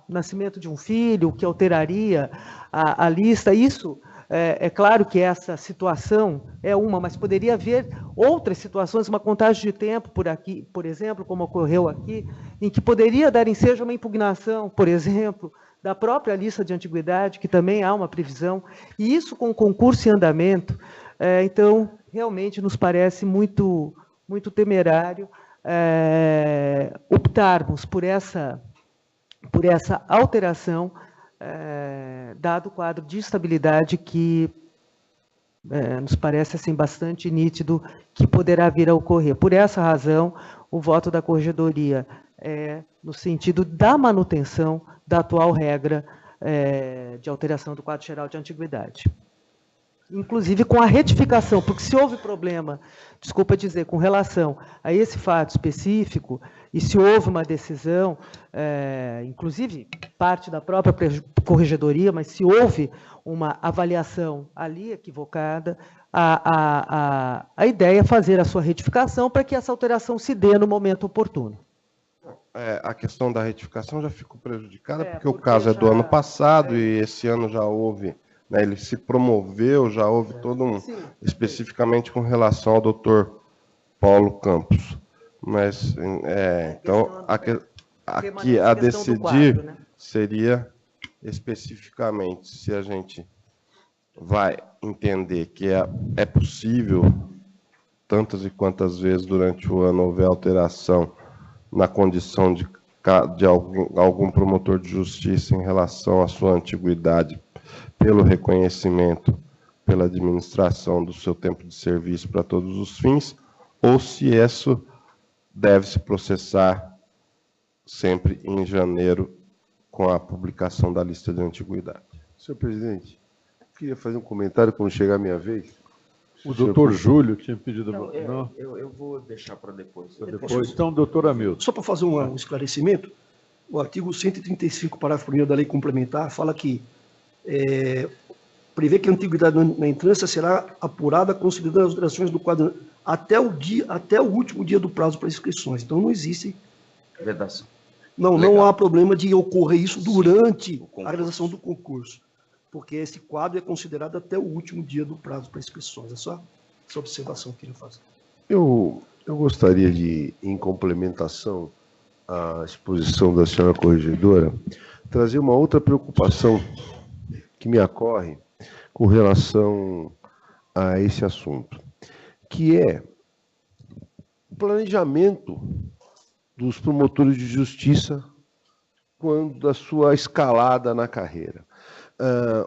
nascimento de um filho, que alteraria a lista, isso, é claro que essa situação é uma, mas poderia haver outras situações, uma contagem de tempo por aqui, por exemplo, como ocorreu aqui, em que poderia dar ensejo a uma impugnação, por exemplo, da própria lista de antiguidade, que também há uma previsão, e isso com o concurso em andamento. Então, realmente nos parece muito, muito temerário optarmos por essa alteração, dado o quadro de estabilidade que nos parece assim, bastante nítido que poderá vir a ocorrer. Por essa razão, o voto da Corregedoria é no sentido da manutenção da atual regra de alteração do quadro geral de antiguidade. inclusive com a retificação, porque se houve problema, desculpa dizer, com relação a esse fato específico, e se houve uma decisão, inclusive parte da própria corregedoria, mas se houve uma avaliação ali equivocada, a ideia é fazer a sua retificação para que essa alteração se dê no momento oportuno. A questão da retificação já ficou prejudicada, porque o caso é do ano passado e esse ano já houve, né, ele se promoveu, já houve todo um, especificamente com relação ao doutor Paulo Campos. Mas, então, aqui a decidir seria especificamente se a gente vai entender que é possível, tantas e quantas vezes durante o ano houver alteração na condição de algum promotor de justiça em relação à sua antiguidade, pelo reconhecimento, pela administração do seu tempo de serviço para todos os fins, ou se isso deve se processar sempre em janeiro com a publicação da lista de antiguidade. Senhor presidente, queria fazer um comentário quando chegar a minha vez. O doutor Júlio tinha pedido... Não, eu vou deixar para depois. Então, doutor Hamilton. Só para fazer um esclarecimento, o artigo 135, parágrafo 1º da lei complementar, fala que prevê que a antiguidade na entrância será apurada considerando as alterações do quadro até o último dia do prazo para inscrições. Então, não existe... Vedação. Não há problema de ocorrer isso durante a realização do concurso, porque esse quadro é considerado até o último dia do prazo para inscrições. É só essa observação que eu queria fazer. Eu gostaria de, em complementação à exposição da senhora corregedora, trazer uma outra preocupação que me ocorre com relação a esse assunto, que é o planejamento dos promotores de justiça quando da sua escalada na carreira.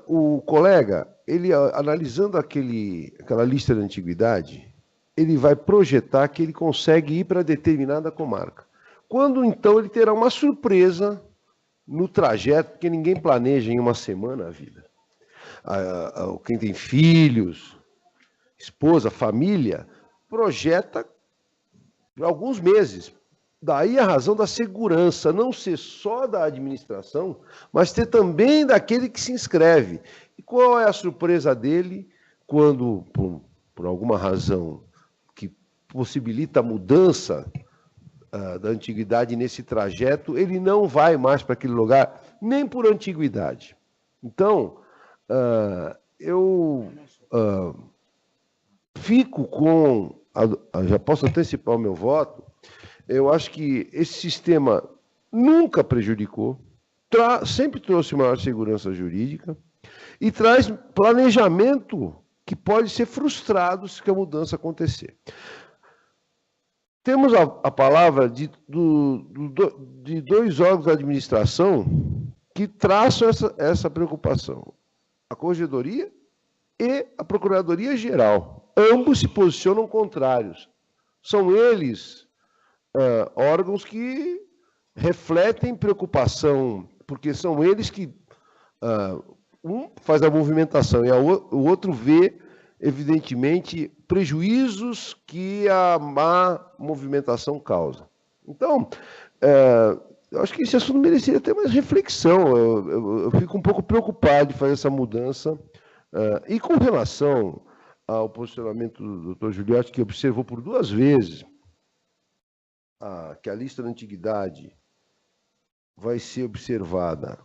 O colega, ele analisando aquela lista de antiguidade, ele vai projetar que ele consegue ir para determinada comarca. Quando, então, ele terá uma surpresa no trajeto, porque ninguém planeja em uma semana a vida. Quem tem filhos, esposa, família, projeta por alguns meses. Daí a razão da segurança, não ser só da administração, mas ter também daquele que se inscreve. E qual é a surpresa dele quando, por alguma razão que possibilita a mudança da antiguidade nesse trajeto, ele não vai mais para aquele lugar, nem por antiguidade. Então, eu fico com... já posso antecipar o meu voto. Eu acho que esse sistema nunca prejudicou, sempre trouxe maior segurança jurídica e traz planejamento que pode ser frustrado se a mudança acontecer. Temos a palavra de 2 órgãos da administração que traçam essa preocupação. A Corregedoria e a Procuradoria-Geral. Ambos se posicionam contrários. São eles... órgãos que refletem preocupação, porque são eles que um faz a movimentação e o outro vê, evidentemente, prejuízos que a má movimentação causa. Então, eu acho que esse assunto mereceria ter mais reflexão. Eu fico um pouco preocupado de fazer essa mudança. E com relação ao posicionamento do doutor Giuliotti, que observou por 2 vezes, que a lista da antiguidade vai ser observada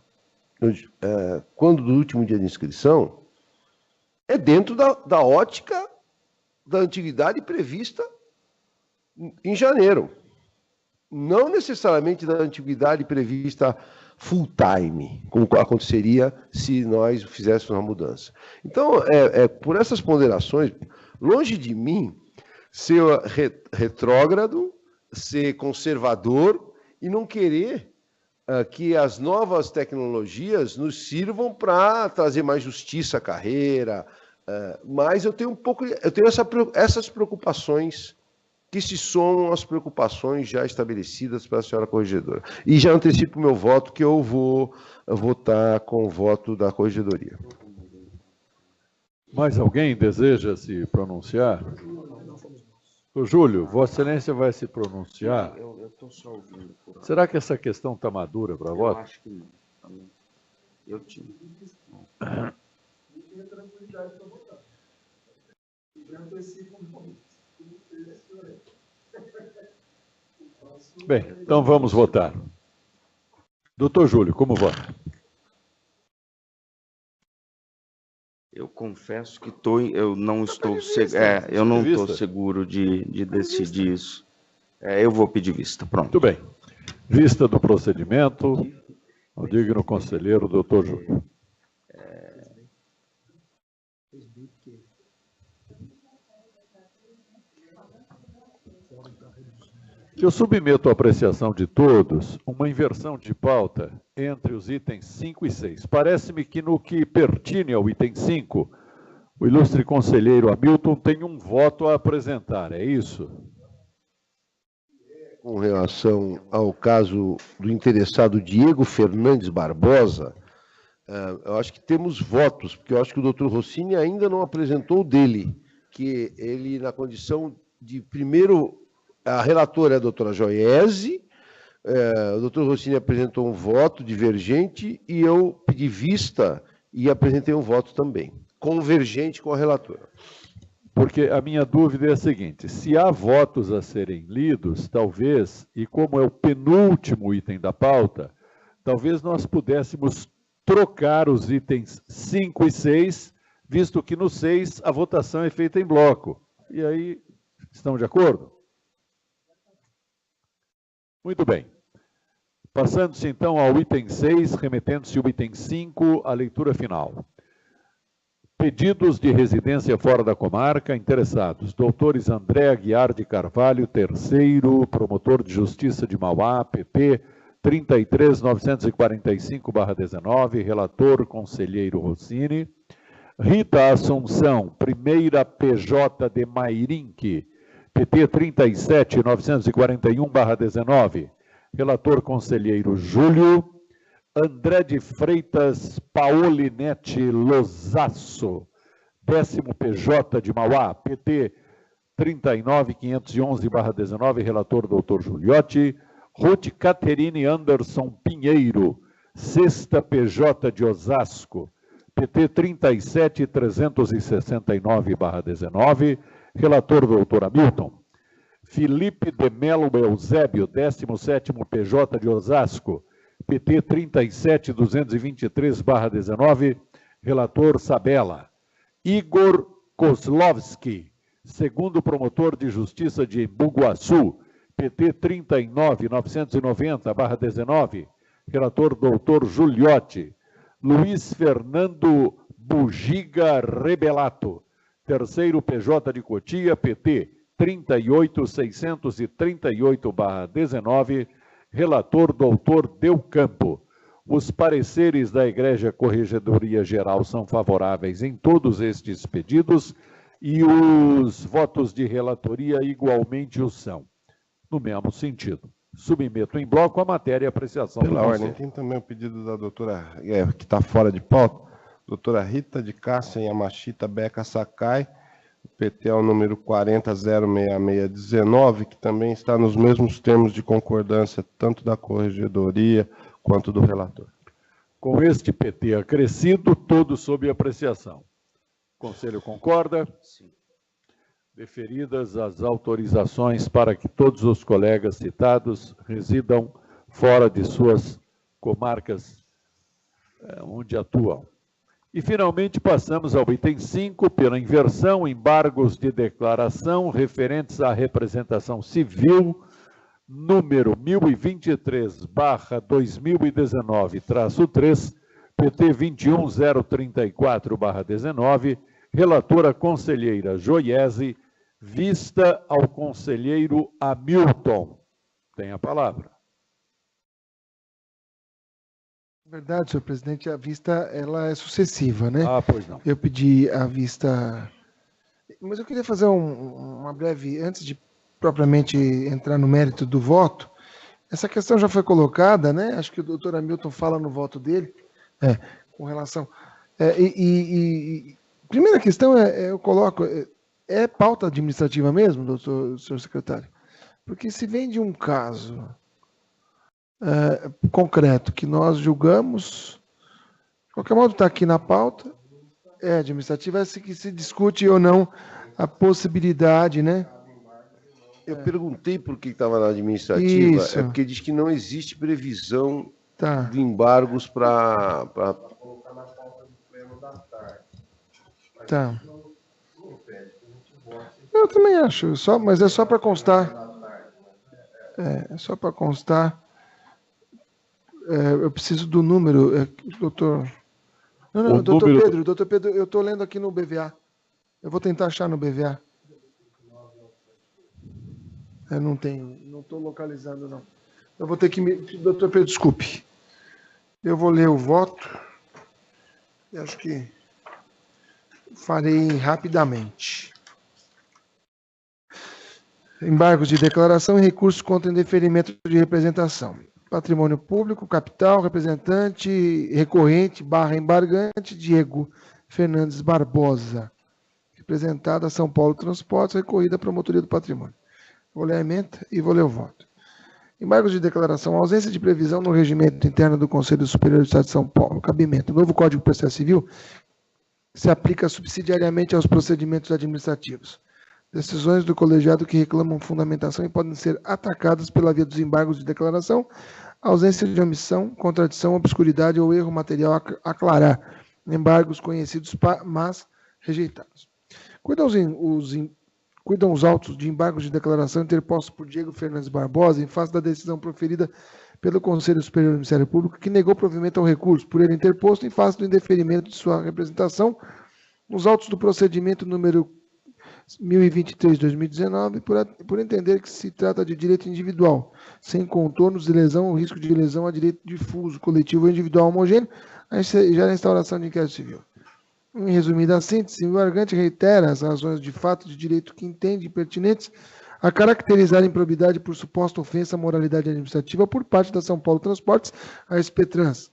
quando do último dia de inscrição, é dentro da ótica da antiguidade prevista em janeiro. Não necessariamente da antiguidade prevista full time, como aconteceria se nós fizéssemos uma mudança. Então, por essas ponderações, longe de mim ser retrógrado, ser conservador e não querer que as novas tecnologias nos sirvam para trazer mais justiça à carreira, mas eu tenho essas preocupações que se somam às preocupações já estabelecidas pela senhora corregedora. E já antecipo o meu voto, que eu vou votar com o voto da corregedoria. Mais alguém deseja se pronunciar? O Júlio, Vossa Excelência vai se pronunciar. Eu estou só ouvindo. Será que essa questão está madura para voto? Eu acho que não. Eu tinha. Bem, então vamos votar. Doutor Júlio, como vota? Eu confesso que eu não estou seguro de decidir isso. Eu vou pedir vista. Pronto. Muito bem. Vista do procedimento, o digno conselheiro, doutor Júlio. Eu submeto à apreciação de todos uma inversão de pauta entre os itens 5 e 6. Parece-me que no que pertine ao item 5, o ilustre conselheiro Hamilton tem um voto a apresentar, é isso? Com relação ao caso do interessado Diego Fernandes Barbosa, eu acho que temos votos, porque eu acho que o doutor Rossini ainda não apresentou o dele, que ele, na condição de primeiro... A relatora é a doutora Joiese, o doutor Rossini apresentou um voto divergente e eu pedi vista e apresentei um voto também, convergente com a relatora. Porque a minha dúvida é a seguinte, se há votos a serem lidos, talvez, e como é o penúltimo item da pauta, talvez nós pudéssemos trocar os itens 5 e 6, visto que no 6 a votação é feita em bloco. E aí, estão de acordo? Muito bem. Passando-se então ao item 6, remetendo-se ao item 5, a leitura final. Pedidos de residência fora da comarca, interessados. Doutores André Aguiar de Carvalho, terceiro, promotor de justiça de Mauá, PP 33945/19, relator conselheiro Rossini. Rita Assunção, primeira PJ de Mairinque, PT 37941/19, relator conselheiro Júlio. André de Freitas Paolinete Lozasso, 10º PJ de Mauá, PT 39511/19, relator doutor Juliotti. Ruth Caterine Anderson Pinheiro, 6ª PJ de Osasco, PT 37369/19, relator doutor Hamilton. Felipe de Melo Eusébio, 17º PJ de Osasco, PT 37223/19, relator Sabella. Igor Kozlovski, segundo promotor de justiça de Embu-Guaçu, PT 39990/19, relator doutor Juliotti. Luiz Fernando Bugiga Rebelato, terceiro PJ de Cotia, PT 38638/19, relator doutor Delcampo. Os pareceres da Egrégia Corregedoria Geral são favoráveis em todos estes pedidos e os votos de relatoria igualmente o são. No mesmo sentido, submeto em bloco a matéria e apreciação do Pela conselho. ordem, tem também o pedido da doutora, que está fora de pauta, doutora Rita de Cássia Yamashita Beca Sakai, PT é o número 40.06619, que também está nos mesmos termos de concordância, tanto da corregedoria quanto do relator. Com este PT acrescido, todos sob apreciação. O conselho concorda? Sim. Deferidas as autorizações para que todos os colegas citados residam fora de suas comarcas onde atuam. E, finalmente, passamos ao item 5, pela inversão, embargos de declaração referentes à representação civil, número 1023/2019-3, PT 21034/19, relatora conselheira Joiese, vista ao conselheiro Hamilton. Tem a palavra. Na verdade, senhor presidente, a vista ela é sucessiva, né? Ah, pois não. Eu pedi a vista, mas eu queria fazer uma breve, antes de propriamente entrar no mérito do voto. Essa questão já foi colocada, né? Acho que o doutor Hamilton fala no voto dele, com relação. primeira questão eu coloco, é pauta administrativa mesmo, senhor secretário? Porque se vem de um caso concreto que nós julgamos, de qualquer modo está aqui na pauta, é administrativa, é que se discute ou não a possibilidade, né? Eu perguntei por que estava na administrativa, Isso. é porque diz que não existe previsão Tá. de embargos para... Tá. Eu também acho, mas é só para constar. É só para constar. Eu preciso do número, doutor. Não, doutor Pedro, eu estou lendo aqui no BVA. Eu vou tentar achar no BVA. Não tenho, não estou localizando, não. Eu vou ter que doutor Pedro, desculpe. Eu vou ler o voto. Eu acho que farei rapidamente. Embargos de declaração e recursos contra indeferimento de representação. Patrimônio público, capital, representante, recorrente, /embargante, Diego Fernandes Barbosa. Representada São Paulo Transportes, recorrida à Promotoria do Patrimônio. Vou ler a emenda e vou ler o voto. Embargos de declaração, ausência de previsão no regimento interno do Conselho Superior do Estado de São Paulo. Cabimento. O novo Código de Processo Civil se aplica subsidiariamente aos procedimentos administrativos. Decisões do colegiado que reclamam fundamentação e podem ser atacadas pela via dos embargos de declaração, ausência de omissão, contradição, obscuridade ou erro material a aclarar. Embargos conhecidos, mas rejeitados. Cuidam os autos de embargos de declaração interpostos por Diego Fernandes Barbosa em face da decisão proferida pelo Conselho Superior do Ministério Público, que negou provimento ao recurso, por ele interposto em face do indeferimento de sua representação, os autos do procedimento número 1023/2019, por entender que se trata de direito individual, sem contornos de lesão ou risco de lesão a direito difuso, coletivo ou individual homogêneo, já na instauração de inquérito civil. Em resumida síntese, o embargante reitera as razões de fato de direito que entende pertinentes a caracterizar a improbidade por suposta ofensa à moralidade administrativa por parte da São Paulo Transportes, a SP Trans,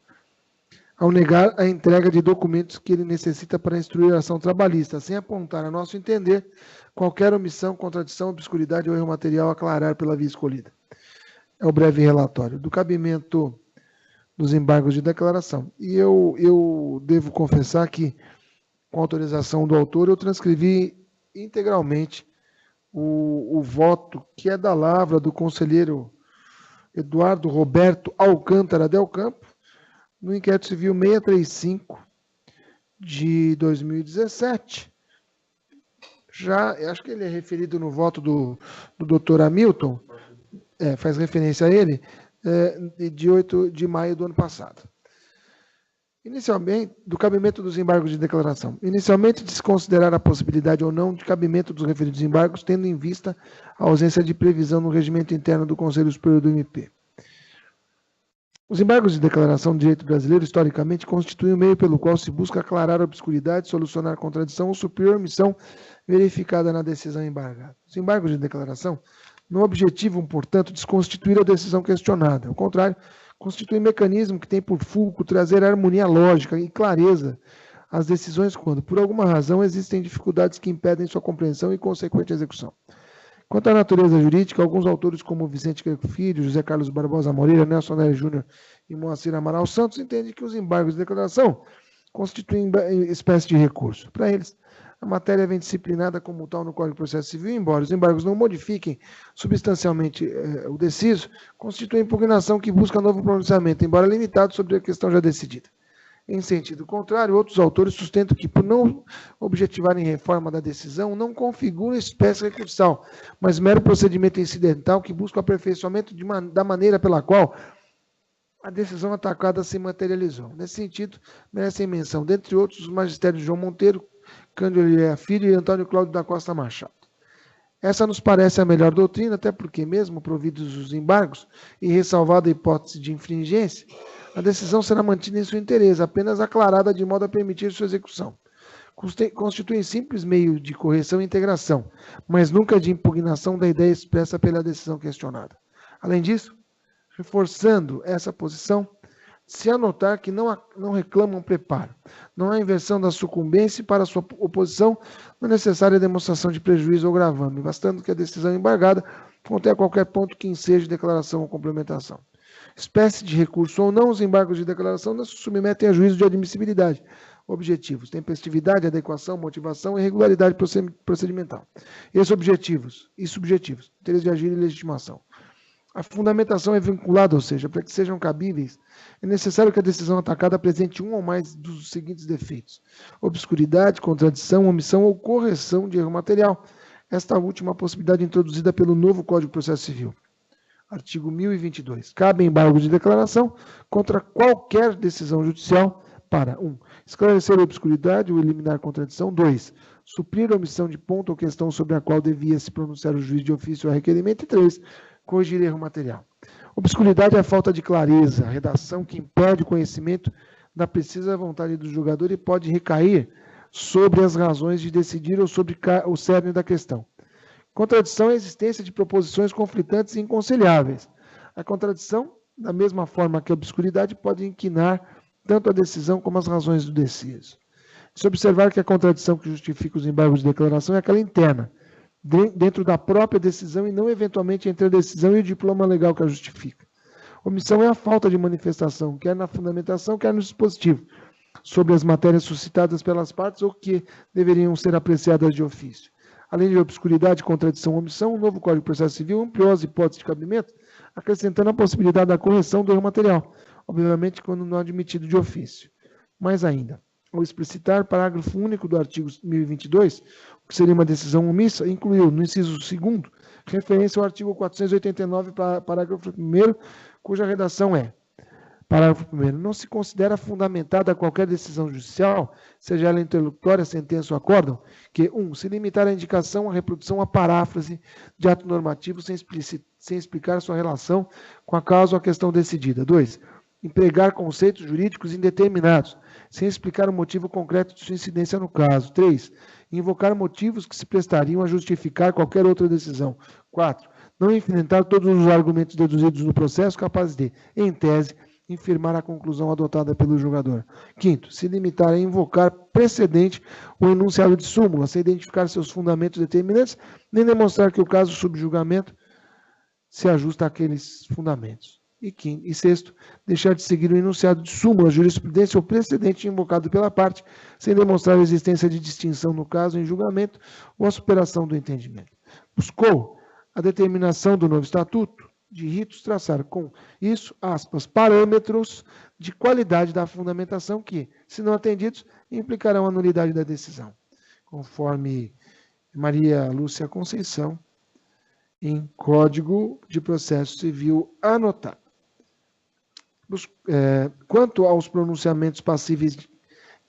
ao negar a entrega de documentos que ele necessita para instruir a ação trabalhista, sem apontar, a nosso entender, qualquer omissão, contradição, obscuridade ou erro material a aclarar pela via escolhida. É o breve relatório do cabimento dos embargos de declaração. E eu devo confessar que, com autorização do autor, eu transcrevi integralmente o voto que é da lavra do conselheiro Eduardo Roberto Alcântara Del Campo, no inquérito civil 635 de 2017. Já, acho que ele é referido no voto do doutor Hamilton, faz referência a ele, de 8 de maio do ano passado. Inicialmente, do cabimento dos embargos de declaração. Inicialmente, desconsiderar a possibilidade ou não de cabimento dos referidos embargos, tendo em vista a ausência de previsão no regimento interno do Conselho Superior do MP. Os embargos de declaração do direito brasileiro, historicamente, constituem o meio pelo qual se busca aclarar a obscuridade, solucionar a contradição ou suprir a omissão verificada na decisão embargada. Os embargos de declaração não objetivam, portanto, desconstituir a decisão questionada. Ao contrário, constitui um mecanismo que tem por fulcro trazer harmonia lógica e clareza às decisões quando, por alguma razão, existem dificuldades que impedem sua compreensão e consequente execução. Quanto à natureza jurídica, alguns autores como Vicente Greco Filho, José Carlos Barbosa Moreira, Nelson Nery Júnior e Moacir Amaral Santos entendem que os embargos de declaração constituem espécie de recurso. Para eles, a matéria vem disciplinada como tal no Código de Processo Civil, embora os embargos não modifiquem substancialmente o deciso, constitui impugnação que busca novo pronunciamento, embora limitado sobre a questão já decidida. Em sentido contrário, outros autores sustentam que, por não objetivarem reforma da decisão, não configura espécie recursal, mas mero procedimento incidental que busca o aperfeiçoamento da maneira pela qual a decisão atacada se materializou. Nesse sentido, merecem menção, dentre outros, os magistérios João Monteiro, Cândido Oliveira Filho e Antônio Cláudio da Costa Machado. Essa nos parece a melhor doutrina, até porque, mesmo providos os embargos e ressalvada a hipótese de infringência, a decisão será mantida em seu interesse, apenas aclarada de modo a permitir sua execução. Constitui simples meio de correção e integração, mas nunca de impugnação da ideia expressa pela decisão questionada. Além disso, reforçando essa posição, se anotar que não reclamam preparo. Não há inversão da sucumbência para sua oposição, não é necessária demonstração de prejuízo ou gravame, bastando que a decisão embargada contenha qualquer ponto que enseje declaração ou complementação. Espécie de recurso ou não, os embargos de declaração não se submetem a juízo de admissibilidade. Objetivos: tempestividade, adequação, motivação e regularidade procedimental. Objetivos e subjetivos: interesse de agir e legitimação. A fundamentação é vinculada, ou seja, para que sejam cabíveis, é necessário que a decisão atacada apresente um ou mais dos seguintes defeitos: obscuridade, contradição, omissão ou correção de erro material. Esta última possibilidade introduzida pelo novo Código de Processo Civil. Artigo 1022. Cabe embargo de declaração contra qualquer decisão judicial para 1. Esclarecer a obscuridade ou eliminar contradição. 2. Suprir a omissão de ponto ou questão sobre a qual devia se pronunciar o juiz de ofício ou requerimento. E 3. Corrigir erro material. Obscuridade é a falta de clareza, a redação que impede o conhecimento da precisa vontade do julgador e pode recair sobre as razões de decidir ou sobre o cerne da questão. Contradição é a existência de proposições conflitantes e inconciliáveis. A contradição, da mesma forma que a obscuridade, pode inquinar tanto a decisão como as razões do deciso. Se observar que a contradição que justifica os embargos de declaração é aquela interna, dentro da própria decisão e não eventualmente entre a decisão e o diploma legal que a justifica. Omissão é a falta de manifestação, quer na fundamentação, quer no dispositivo, sobre as matérias suscitadas pelas partes ou que deveriam ser apreciadas de ofício. Além de obscuridade, contradição ou omissão, o novo Código de Processo Civil ampliou as hipóteses de cabimento, acrescentando a possibilidade da correção do erro material, obviamente quando não admitido de ofício. Mais ainda, ao explicitar parágrafo único do artigo 1022, o que seria uma decisão omissa, incluiu, no inciso 2º, referência ao artigo 489, parágrafo 1º, cuja redação é: parágrafo 1º. Não se considera fundamentada qualquer decisão judicial, seja ela interlocutória, sentença ou acórdão, que 1. Se limitar a indicação, a reprodução, a paráfrase de ato normativo sem explicar sua relação com a causa ou a questão decidida. 2. Empregar conceitos jurídicos indeterminados, sem explicar o motivo concreto de sua incidência no caso. 3. Invocar motivos que se prestariam a justificar qualquer outra decisão. 4. Não enfrentar todos os argumentos deduzidos no processo capazes de, em tese, infirmar a conclusão adotada pelo julgador. 5º, se limitar a invocar precedente ou enunciado de súmula, sem identificar seus fundamentos determinantes, nem demonstrar que o caso sob julgamento se ajusta àqueles fundamentos. E 6º, deixar de seguir o enunciado de súmula, jurisprudência ou precedente invocado pela parte, sem demonstrar a existência de distinção no caso em julgamento ou a superação do entendimento. Buscou a determinação do novo estatuto de ritos traçar com isso, aspas, parâmetros de qualidade da fundamentação que, se não atendidos, implicarão a nulidade da decisão, conforme Maria Lúcia Conceição, em Código de Processo Civil anotado. Quanto aos pronunciamentos passíveis de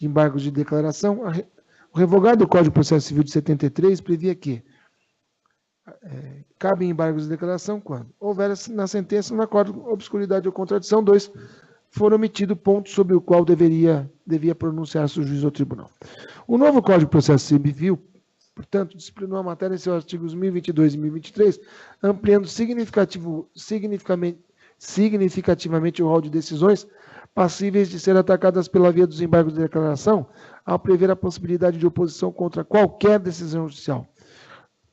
embargos de declaração, o revogado do Código de Processo Civil de 73 previa que cabem embargos de declaração quando houver na sentença, no acordo, obscuridade ou contradição. 2. For omitido ponto sobre o qual devia pronunciar-se o juiz ou tribunal. O novo Código de Processo Civil, portanto, disciplinou a matéria em seus artigos 1022 e 1023, ampliando significativamente o rol de decisões passíveis de ser atacadas pela via dos embargos de declaração, ao prever a possibilidade de oposição contra qualquer decisão judicial.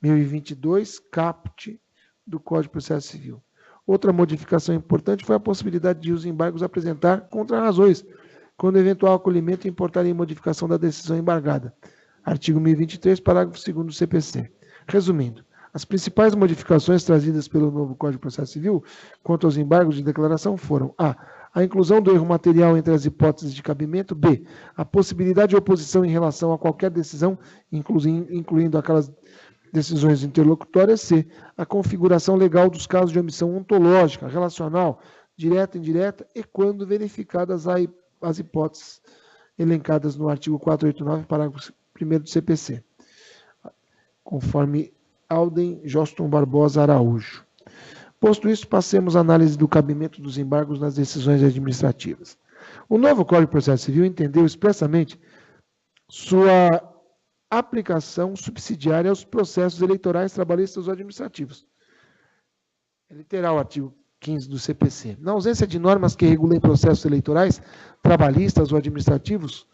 1022, caput do Código de Processo Civil. Outra modificação importante foi a possibilidade de os embargos apresentar contrarrazões, quando eventual acolhimento importar em modificação da decisão embargada. Artigo 1023, parágrafo 2º do CPC. Resumindo, as principais modificações trazidas pelo novo Código de Processo Civil quanto aos embargos de declaração foram: a inclusão do erro material entre as hipóteses de cabimento. B. A possibilidade de oposição em relação a qualquer decisão, incluindo aquelas decisões interlocutórias. C. A configuração legal dos casos de omissão ontológica, relacional, direta, indireta e quando verificadas as hipóteses elencadas no artigo 489, parágrafo 1º do CPC, conforme Alden Joston Barbosa Araújo. Posto isso, passemos à análise do cabimento dos embargos nas decisões administrativas. O novo Código de Processo Civil entendeu expressamente sua aplicação subsidiária aos processos eleitorais, trabalhistas ou administrativos. É literal o artigo 15 do CPC. Na ausência de normas que regulem processos eleitorais, trabalhistas ou administrativos,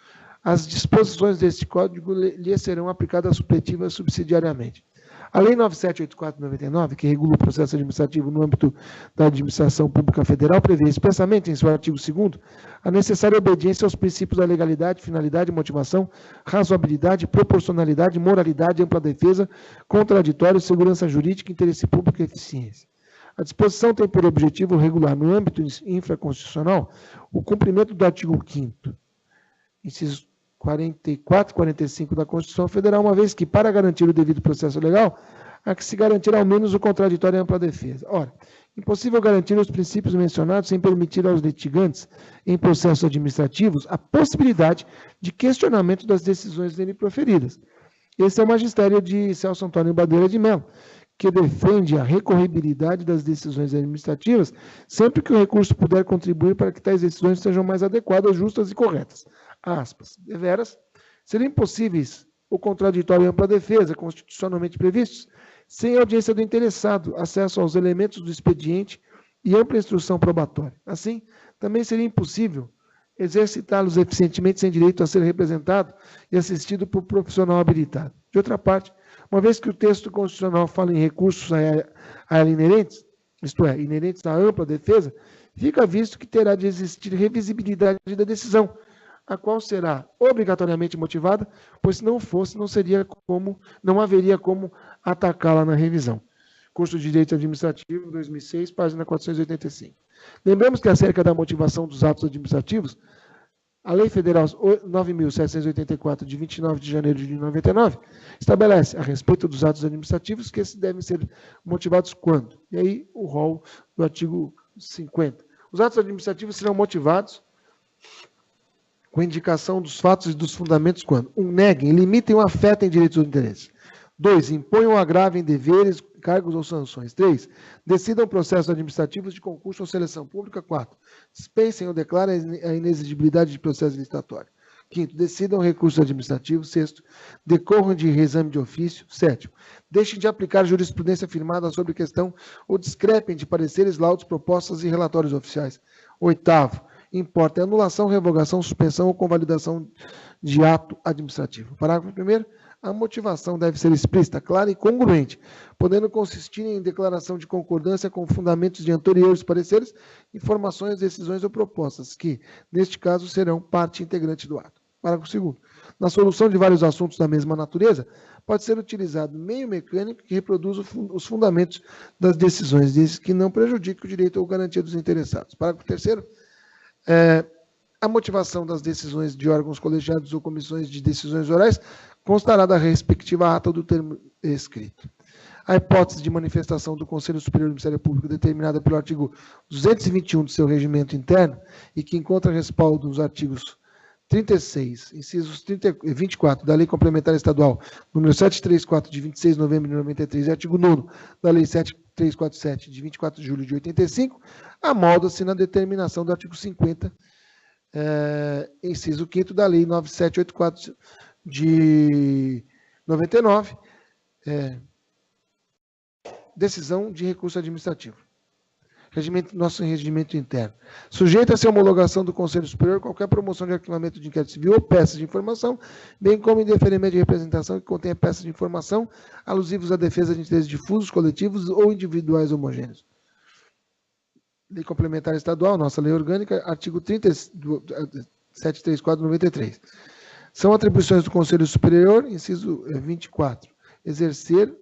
as disposições deste Código lhe serão aplicadas supletivas subsidiariamente. A Lei 9784/99, que regula o processo administrativo no âmbito da administração pública federal, prevê expressamente em seu artigo 2º a necessária obediência aos princípios da legalidade, finalidade, motivação, razoabilidade, proporcionalidade, moralidade, ampla defesa, contraditório, segurança jurídica, interesse público e eficiência. A disposição tem por objetivo regular, no âmbito infraconstitucional, o cumprimento do artigo 5º, incisos 44 e 45 da Constituição Federal, uma vez que, para garantir o devido processo legal, há que se garantir ao menos o contraditório e ampla defesa. Ora, impossível garantir os princípios mencionados sem permitir aos litigantes em processos administrativos a possibilidade de questionamento das decisões dele proferidas. Esse é o magistério de Celso Antônio Bandeira de Mello, que defende a recorribilidade das decisões administrativas sempre que o recurso puder contribuir para que tais decisões sejam mais adequadas, justas e corretas. Aspas. Deveras, seriam impossíveis o contraditório e ampla defesa constitucionalmente previstos sem audiência do interessado, acesso aos elementos do expediente e ampla instrução probatória. Assim, também seria impossível exercitá-los eficientemente sem direito a ser representado e assistido por profissional habilitado. De outra parte, uma vez que o texto constitucional fala em recursos a ela inerentes, isto é, inerentes à ampla defesa, fica visto que terá de existir revisibilidade da decisão, a qual será obrigatoriamente motivada, pois se não fosse, não haveria como atacá-la na revisão. Curso de Direito Administrativo, 2006, página 485. Lembramos que acerca da motivação dos atos administrativos, a Lei Federal 9.784, de 29 de janeiro de 1999, estabelece, a respeito dos atos administrativos, que esses devem ser motivados quando? E aí, o rol do artigo 50. Os atos administrativos serão motivados com indicação dos fatos e dos fundamentos quando? 1. Neguem, limitem ou afetem direitos ou interesses. 2. Imponham ou agravem deveres, cargos ou sanções. 3. Decidam processos administrativos de concurso ou seleção pública. 4. Dispensem ou declarem a inexigibilidade de processo licitatório. 5. Decidam recursos administrativos. 6. Decorram de reexame de ofício. 7. Deixem de aplicar jurisprudência firmada sobre questão ou discrepem de pareceres, laudos, propostas e relatórios oficiais. 8. Importa a anulação, revogação, suspensão ou convalidação de ato administrativo. Parágrafo 1º. A motivação deve ser explícita, clara e congruente, podendo consistir em declaração de concordância com fundamentos de anteriores pareceres, informações, decisões ou propostas, que, neste caso, serão parte integrante do ato. Parágrafo 2º. Na solução de vários assuntos da mesma natureza, pode ser utilizado meio mecânico que reproduz os fundamentos das decisões, desde que não prejudique o direito ou garantia dos interessados. Parágrafo 3º. A motivação das decisões de órgãos colegiados ou comissões de decisões orais constará da respectiva ata do termo escrito. A hipótese de manifestação do Conselho Superior do Ministério Público determinada pelo artigo 221 do seu regimento interno e que encontra respaldo nos artigos 36, incisos 24 da Lei Complementar Estadual número 734 de 26 de novembro de 93 e artigo 9º da Lei 7347 de 24 de julho de 85, amolda-se na determinação do artigo 50, inciso 5º da Lei 9784 de 99, decisão de recurso administrativo. Nosso regimento interno. Sujeita-se à homologação do Conselho Superior qualquer promoção de arquivamento de inquérito civil ou peças de informação, bem como indeferimento de representação que contenha peças de informação alusivos à defesa de interesses difusos, coletivos ou individuais homogêneos. Lei Complementar Estadual, nossa lei orgânica, artigo 734/93. São atribuições do Conselho Superior, inciso 24, exercer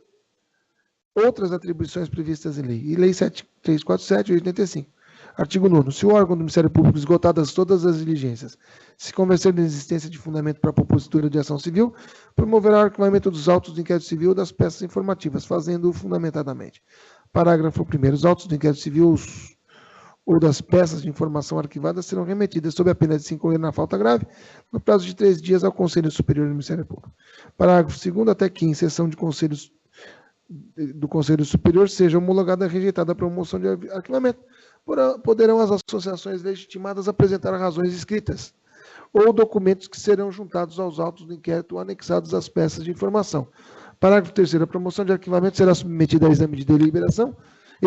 outras atribuições previstas em lei. E Lei 7347 de 85. Artigo 9º. Se o órgão do Ministério Público, esgotadas todas as diligências, se convencer da existência de fundamento para a propositura de ação civil, promoverá o arquivamento dos autos do inquérito civil ou das peças informativas, fazendo-o fundamentadamente. Parágrafo 1º. Os autos do inquérito civil ou das peças de informação arquivadas serão remetidas sob a pena de se incorrer na falta grave, no prazo de 3 dias ao Conselho Superior do Ministério Público. Parágrafo 2º. Até que, em sessão de conselhos do Conselho Superior, seja homologada e rejeitada a promoção de arquivamento, poderão as associações legitimadas apresentar razões escritas ou documentos que serão juntados aos autos do inquérito ou anexados às peças de informação. Parágrafo 3º. A promoção de arquivamento será submetida a exame de deliberação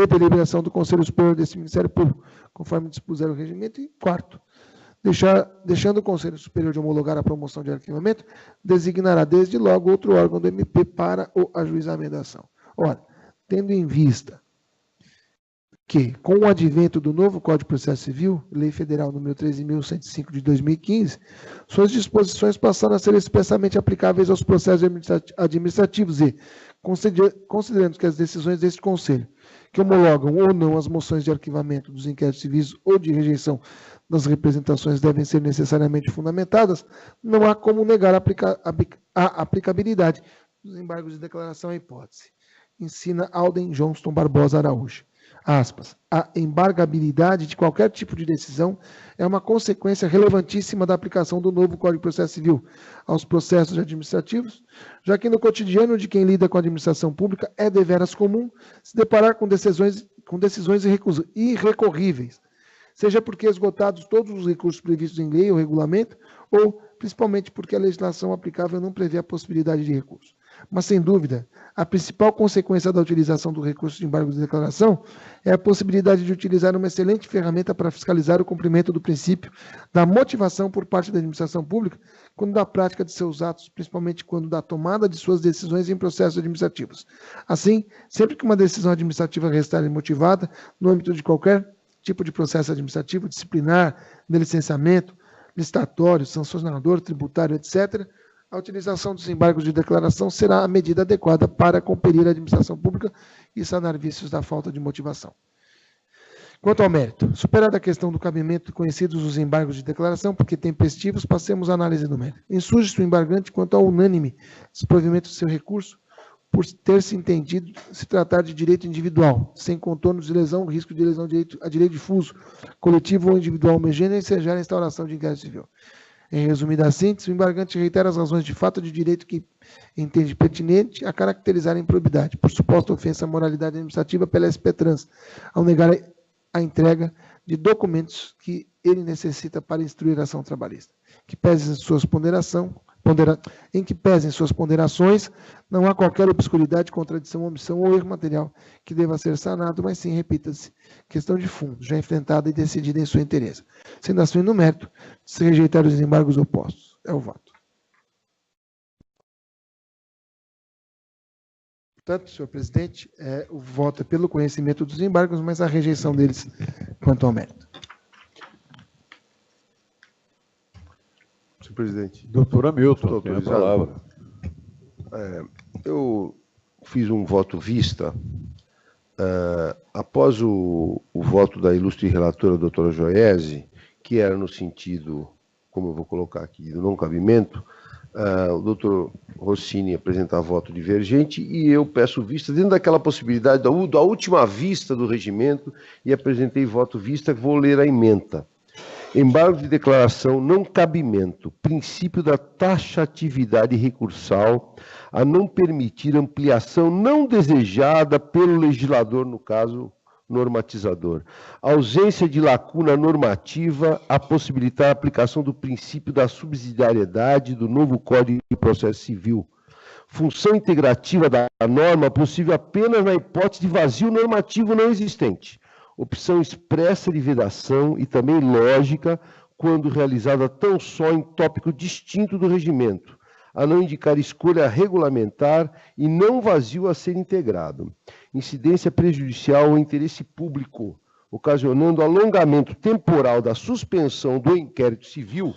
e deliberação do Conselho Superior desse Ministério Público, conforme dispuser o regimento. E quarto, deixando o Conselho Superior de homologar a promoção de arquivamento, designará desde logo outro órgão do MP para o ajuizamento da ação. Ora, tendo em vista que, com o advento do novo Código de Processo Civil, Lei Federal nº 13.105 de 2015, suas disposições passaram a ser expressamente aplicáveis aos processos administrativos e, considerando que as decisões deste Conselho, que homologam ou não as moções de arquivamento dos inquéritos civis ou de rejeição das representações devem ser necessariamente fundamentadas, não há como negar a aplicabilidade dos embargos de declaração à hipótese. Ensina Alden Johnston Barbosa Araújo. Aspas, a embargabilidade de qualquer tipo de decisão é uma consequência relevantíssima da aplicação do novo Código de Processo Civil aos processos administrativos, já que no cotidiano de quem lida com a administração pública é deveras comum se deparar com decisões irrecorríveis, seja porque esgotados todos os recursos previstos em lei ou regulamento, ou principalmente porque a legislação aplicável não prevê a possibilidade de recurso. Mas, sem dúvida, a principal consequência da utilização do recurso de embargo de declaração é a possibilidade de utilizar uma excelente ferramenta para fiscalizar o cumprimento do princípio da motivação por parte da administração pública quando da prática de seus atos, principalmente quando da tomada de suas decisões em processos administrativos. Assim, sempre que uma decisão administrativa restar motivada no âmbito de qualquer tipo de processo administrativo, disciplinar, de licenciamento, licitatório, sancionador, tributário, etc., a utilização dos embargos de declaração será a medida adequada para compelir a administração pública e sanar vícios da falta de motivação. Quanto ao mérito, superada a questão do cabimento conhecidos os embargos de declaração, porque tempestivos, passemos à análise do mérito. Insurge-se o embargante quanto ao unânime desprovimento do seu recurso, por ter se entendido se tratar de direito individual, sem contornos de lesão, risco de lesão a direito difuso, coletivo ou individual homogêneo, e ensejar a instauração de inquérito civil. Em resumida síntese, o embargante reitera as razões de fato de direito que entende pertinente a caracterizar a improbidade, por suposta ofensa à moralidade administrativa pela SP-Trans, ao negar a entrega de documentos que ele necessita para instruir a ação trabalhista, que pesem suas ponderações, não há qualquer obscuridade, contradição, omissão ou erro material que deva ser sanado, mas sim, repita-se, questão de fundo, já enfrentada e decidida em seu interesse. Sendo assim, no mérito, se rejeitar os embargos opostos. É o voto. Portanto, senhor presidente, o voto é pelo conhecimento dos embargos, mas a rejeição deles quanto ao mérito. Senhor presidente. Doutor Hamilton, tem a palavra. Eu fiz um voto vista após o voto da ilustre relatora, doutora Joiese, que era no sentido, como eu vou colocar aqui, do não cabimento, o doutor Rossini apresentar voto divergente e eu peço vista, dentro daquela possibilidade da última vista do regimento, e apresentei voto vista, vou ler a ementa. Embargo de declaração, não cabimento, princípio da taxatividade recursal, a não permitir ampliação não desejada pelo legislador, no caso, normatizador. Ausência de lacuna normativa a possibilitar a aplicação do princípio da subsidiariedade do novo Código de Processo Civil. Função integrativa da norma possível apenas na hipótese de vazio normativo não existente. Opção expressa de vedação e também lógica quando realizada tão só em tópico distinto do regimento, a não indicar escolha regulamentar e não vazio a ser integrado. Incidência prejudicial ao interesse público, ocasionando alongamento temporal da suspensão do inquérito civil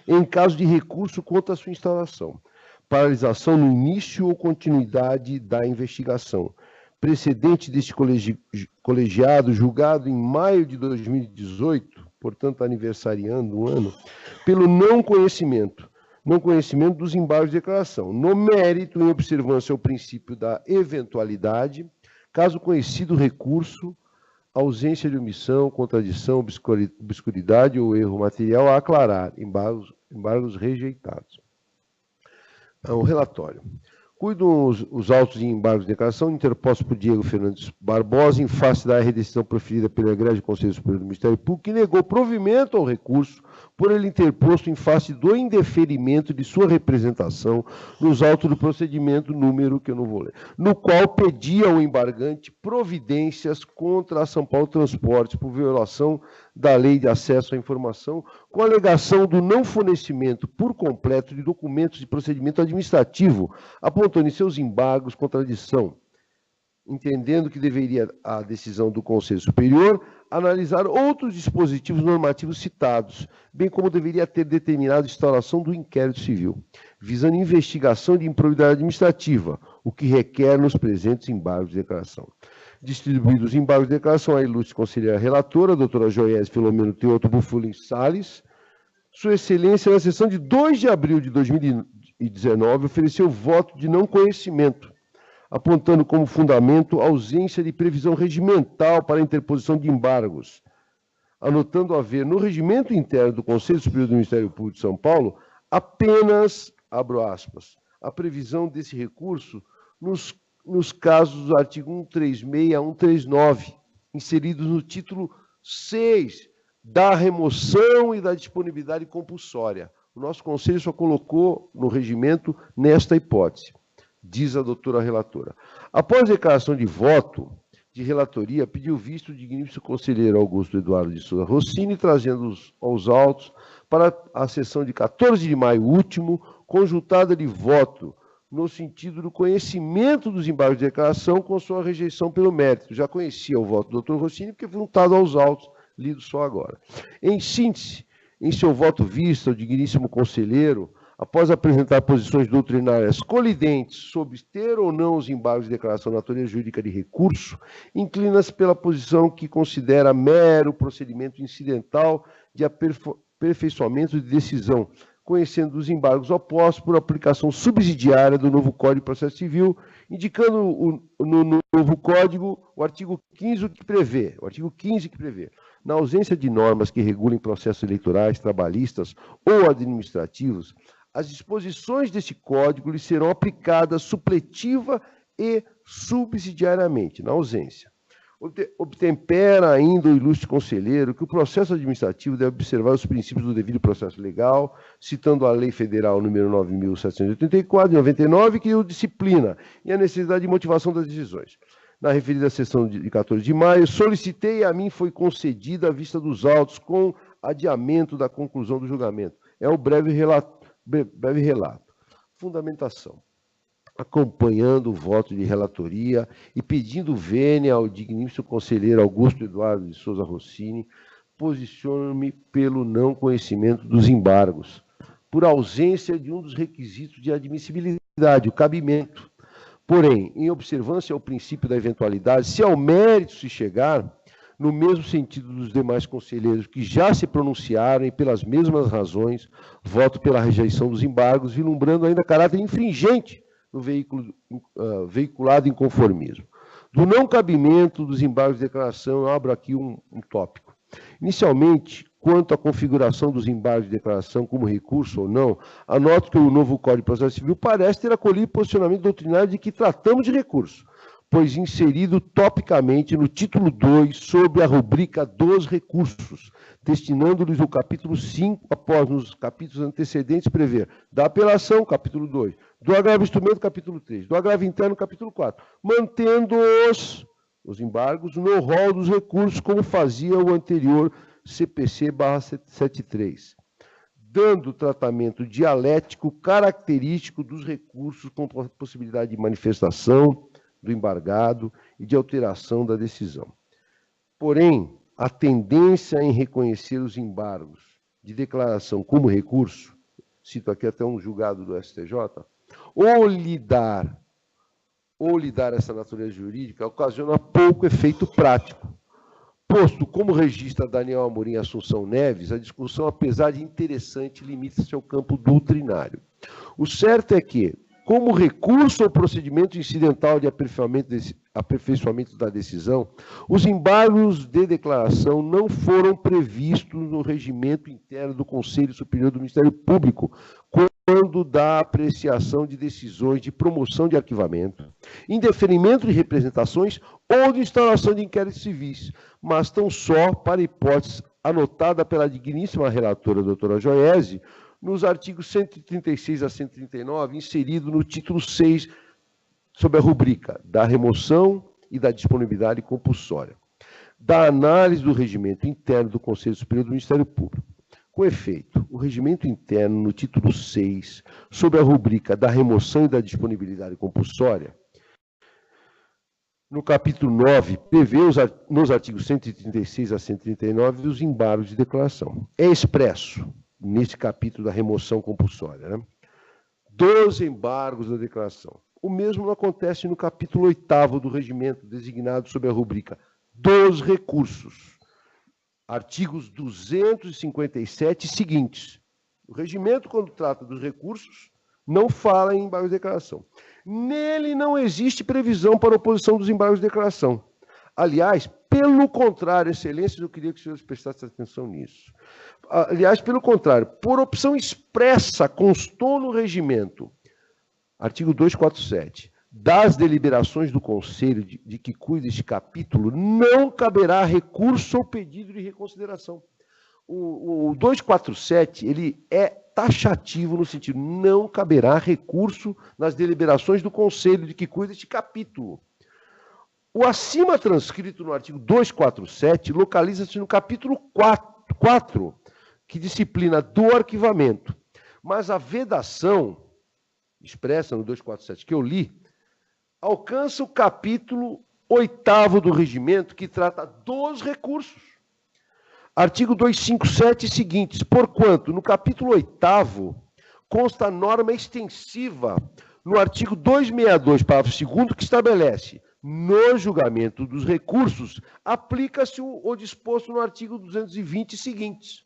em caso de recurso contra a sua instauração. Paralisação no início ou continuidade da investigação. Precedente deste colegiado, julgado em maio de 2018, portanto aniversariando um ano, pelo não conhecimento dos embargos de declaração, no mérito em observância ao princípio da eventualidade, caso conhecido recurso, ausência de omissão, contradição, obscuridade ou erro material a aclarar, embargos rejeitados. O relatório. Cuidam os autos de embargos de declaração interpostos por Diego Fernandes Barbosa em face da redecisão proferida pelo Egrégio Conselho Superior do Ministério Público, que negou provimento ao recurso por ele interposto em face do indeferimento de sua representação nos autos do procedimento, número que eu não vou ler, no qual pedia ao embargante providências contra a São Paulo Transportes por violação da Lei de Acesso à Informação, com a alegação do não fornecimento por completo de documentos de procedimento administrativo, apontando em seus embargos contradição, entendendo que deveria a decisão do Conselho Superior analisar outros dispositivos normativos citados, bem como deveria ter determinado a instauração do inquérito civil, visando investigação de improbidade administrativa, o que requer nos presentes embargos de declaração. Distribuídos os embargos de declaração à ilustre conselheira relatora, a doutora Joiese Filomeno Teoto Bufulin Salles, Sua Excelência, na sessão de 2 de abril de 2019, ofereceu voto de não conhecimento, apontando como fundamento a ausência de previsão regimental para a interposição de embargos, anotando haver no regimento interno do Conselho Superior do Ministério Público de São Paulo apenas, abro aspas, a previsão desse recurso nos casos do artigo 136 a 139, inseridos no título 6 da remoção e da disponibilidade compulsória. O nosso Conselho só colocou no regimento nesta hipótese, diz a doutora relatora. Após a declaração de voto de relatoria, pediu visto o digníssimo conselheiro Augusto Eduardo de Souza Rossini, trazendo-os aos autos para a sessão de 14 de maio último, conjuntada de voto no sentido do conhecimento dos embargos de declaração com sua rejeição pelo mérito. Já conhecia o voto do doutor Rossini, porque foi juntado aos autos, lido só agora. Em síntese, em seu voto visto, o digníssimo conselheiro, após apresentar posições doutrinárias colidentes sobre ter ou não os embargos de declaração de natureza jurídica de recurso, inclina-se pela posição que considera mero procedimento incidental de aperfeiçoamento de decisão, conhecendo os embargos opostos por aplicação subsidiária do novo Código de Processo Civil, indicando no novo Código o artigo 15 que prevê, na ausência de normas que regulem processos eleitorais, trabalhistas ou administrativos, as disposições desse Código lhe serão aplicadas supletiva e subsidiariamente, na ausência. Obtempera ainda o ilustre conselheiro que o processo administrativo deve observar os princípios do devido processo legal, citando a Lei Federal número 9.784, de 99, que o disciplina, e a necessidade de motivação das decisões. Na referida sessão de 14 de maio, solicitei e a mim foi concedida a vista dos autos com adiamento da conclusão do julgamento. É o breve relato. Fundamentação. Acompanhando o voto de relatoria e pedindo vênia ao digníssimo conselheiro Augusto Eduardo de Souza Rossini, posiciono-me pelo não conhecimento dos embargos, por ausência de um dos requisitos de admissibilidade, o cabimento. Porém, em observância ao princípio da eventualidade, se ao mérito se chegar, no mesmo sentido dos demais conselheiros que já se pronunciaram e pelas mesmas razões, voto pela rejeição dos embargos, vislumbrando ainda caráter infringente no veiculado inconformismo. Do não cabimento dos embargos de declaração, eu abro aqui um tópico. Inicialmente, quanto à configuração dos embargos de declaração como recurso ou não, anoto que o novo Código de Processo Civil parece ter acolhido posicionamento doutrinário de que tratamos de recurso, pois inserido topicamente no título 2, sob a rubrica dos recursos, destinando-lhes o capítulo 5, após nos capítulos antecedentes prever da apelação, capítulo 2, do agravo instrumento, capítulo 3, do agravo interno, capítulo 4, mantendo os embargos no rol dos recursos, como fazia o anterior CPC/73, dando tratamento dialético característico dos recursos com possibilidade de manifestação do embargado e de alteração da decisão. Porém, a tendência em reconhecer os embargos de declaração como recurso, cito aqui até um julgado do STJ, ou lhe dar essa natureza jurídica, ocasiona pouco efeito prático. Posto, como registra Daniel Amorim e Assunção Neves, a discussão, apesar de interessante, limita-se ao campo doutrinário. O certo é que, como recurso ao procedimento incidental de aperfeiçoamento da decisão, os embargos de declaração não foram previstos no regimento interno do Conselho Superior do Ministério Público, quando quando da apreciação de decisões de promoção de arquivamento, indeferimento de representações ou de instauração de inquéritos civis, mas tão só para hipótese anotada pela digníssima relatora, doutora Joiese, nos artigos 136 a 139, inserido no título 6, sob a rubrica da remoção e da disponibilidade compulsória, da análise do regimento interno do Conselho Superior do Ministério Público. Com efeito, o regimento interno, no título 6, sob a rubrica da remoção e da disponibilidade compulsória, no capítulo 9, prevê nos artigos 136 a 139 os embargos de declaração. É expresso, nesse capítulo da remoção compulsória, né, 12 embargos da declaração. O mesmo não acontece no capítulo 8º do regimento, designado sob a rubrica dos recursos. Artigos 257 e seguintes. O regimento, quando trata dos recursos, não fala em embargos de declaração. Nele não existe previsão para oposição dos embargos de declaração. Aliás, pelo contrário, excelências, eu queria que os senhores prestassem atenção nisso. Aliás, pelo contrário, por opção expressa, constou no regimento, artigo 247, das deliberações do Conselho de que cuida este capítulo, não caberá recurso ou pedido de reconsideração. O 247, ele é taxativo no sentido, não caberá recurso nas deliberações do Conselho de que cuida este capítulo. O acima transcrito no artigo 247 localiza-se no capítulo 4, que disciplina do arquivamento. Mas a vedação, expressa no 247 que eu li, alcança o capítulo 8º do regimento, que trata dos recursos. Artigo 257 e seguintes, porquanto, no capítulo 8º, consta a norma extensiva no artigo 262, parágrafo 2º, que estabelece, no julgamento dos recursos, aplica-se o disposto no artigo 220 e seguintes.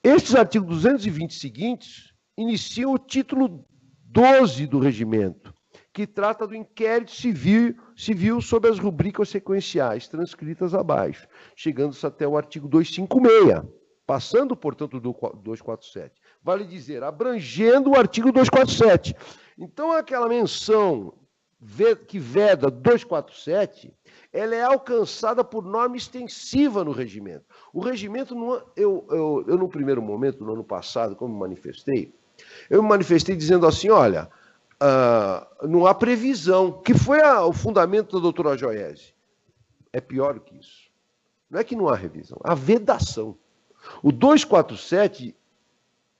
Estes artigos 220 e seguintes iniciam o título 12 do regimento, que trata do inquérito civil sob as rubricas sequenciais transcritas abaixo, chegando-se até o artigo 256, passando, portanto, do 247. Vale dizer, abrangendo o artigo 247. Então, aquela menção que veda 247, ela é alcançada por norma extensiva no regimento. O regimento, eu no primeiro momento, no ano passado, como eu me manifestei dizendo assim, olha, não há previsão, que foi o fundamento da doutora Joiese. É pior que isso. Não é que não há revisão, há vedação. O 247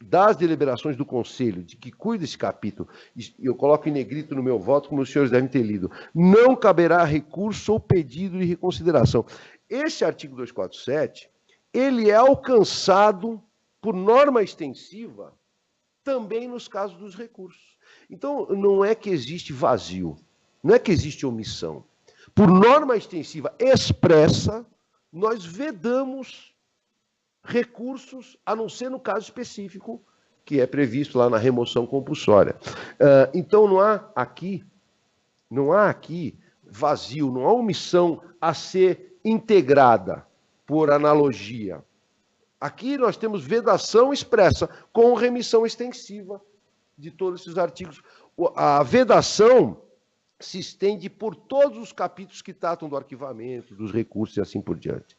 das deliberações do Conselho, de que cuida esse capítulo, eu coloco em negrito no meu voto, como os senhores devem ter lido, não caberá recurso ou pedido de reconsideração. Esse artigo 247, ele é alcançado por norma extensiva também nos casos dos recursos. Então, não é que existe vazio, não é que existe omissão. Por norma extensiva expressa, nós vedamos recursos, a não ser no caso específico, que é previsto lá na remoção compulsória. Então, não há aqui vazio, não há omissão a ser integrada por analogia. Aqui nós temos vedação expressa com remissão extensiva de todos esses artigos. A vedação se estende por todos os capítulos que tratam do arquivamento, dos recursos e assim por diante.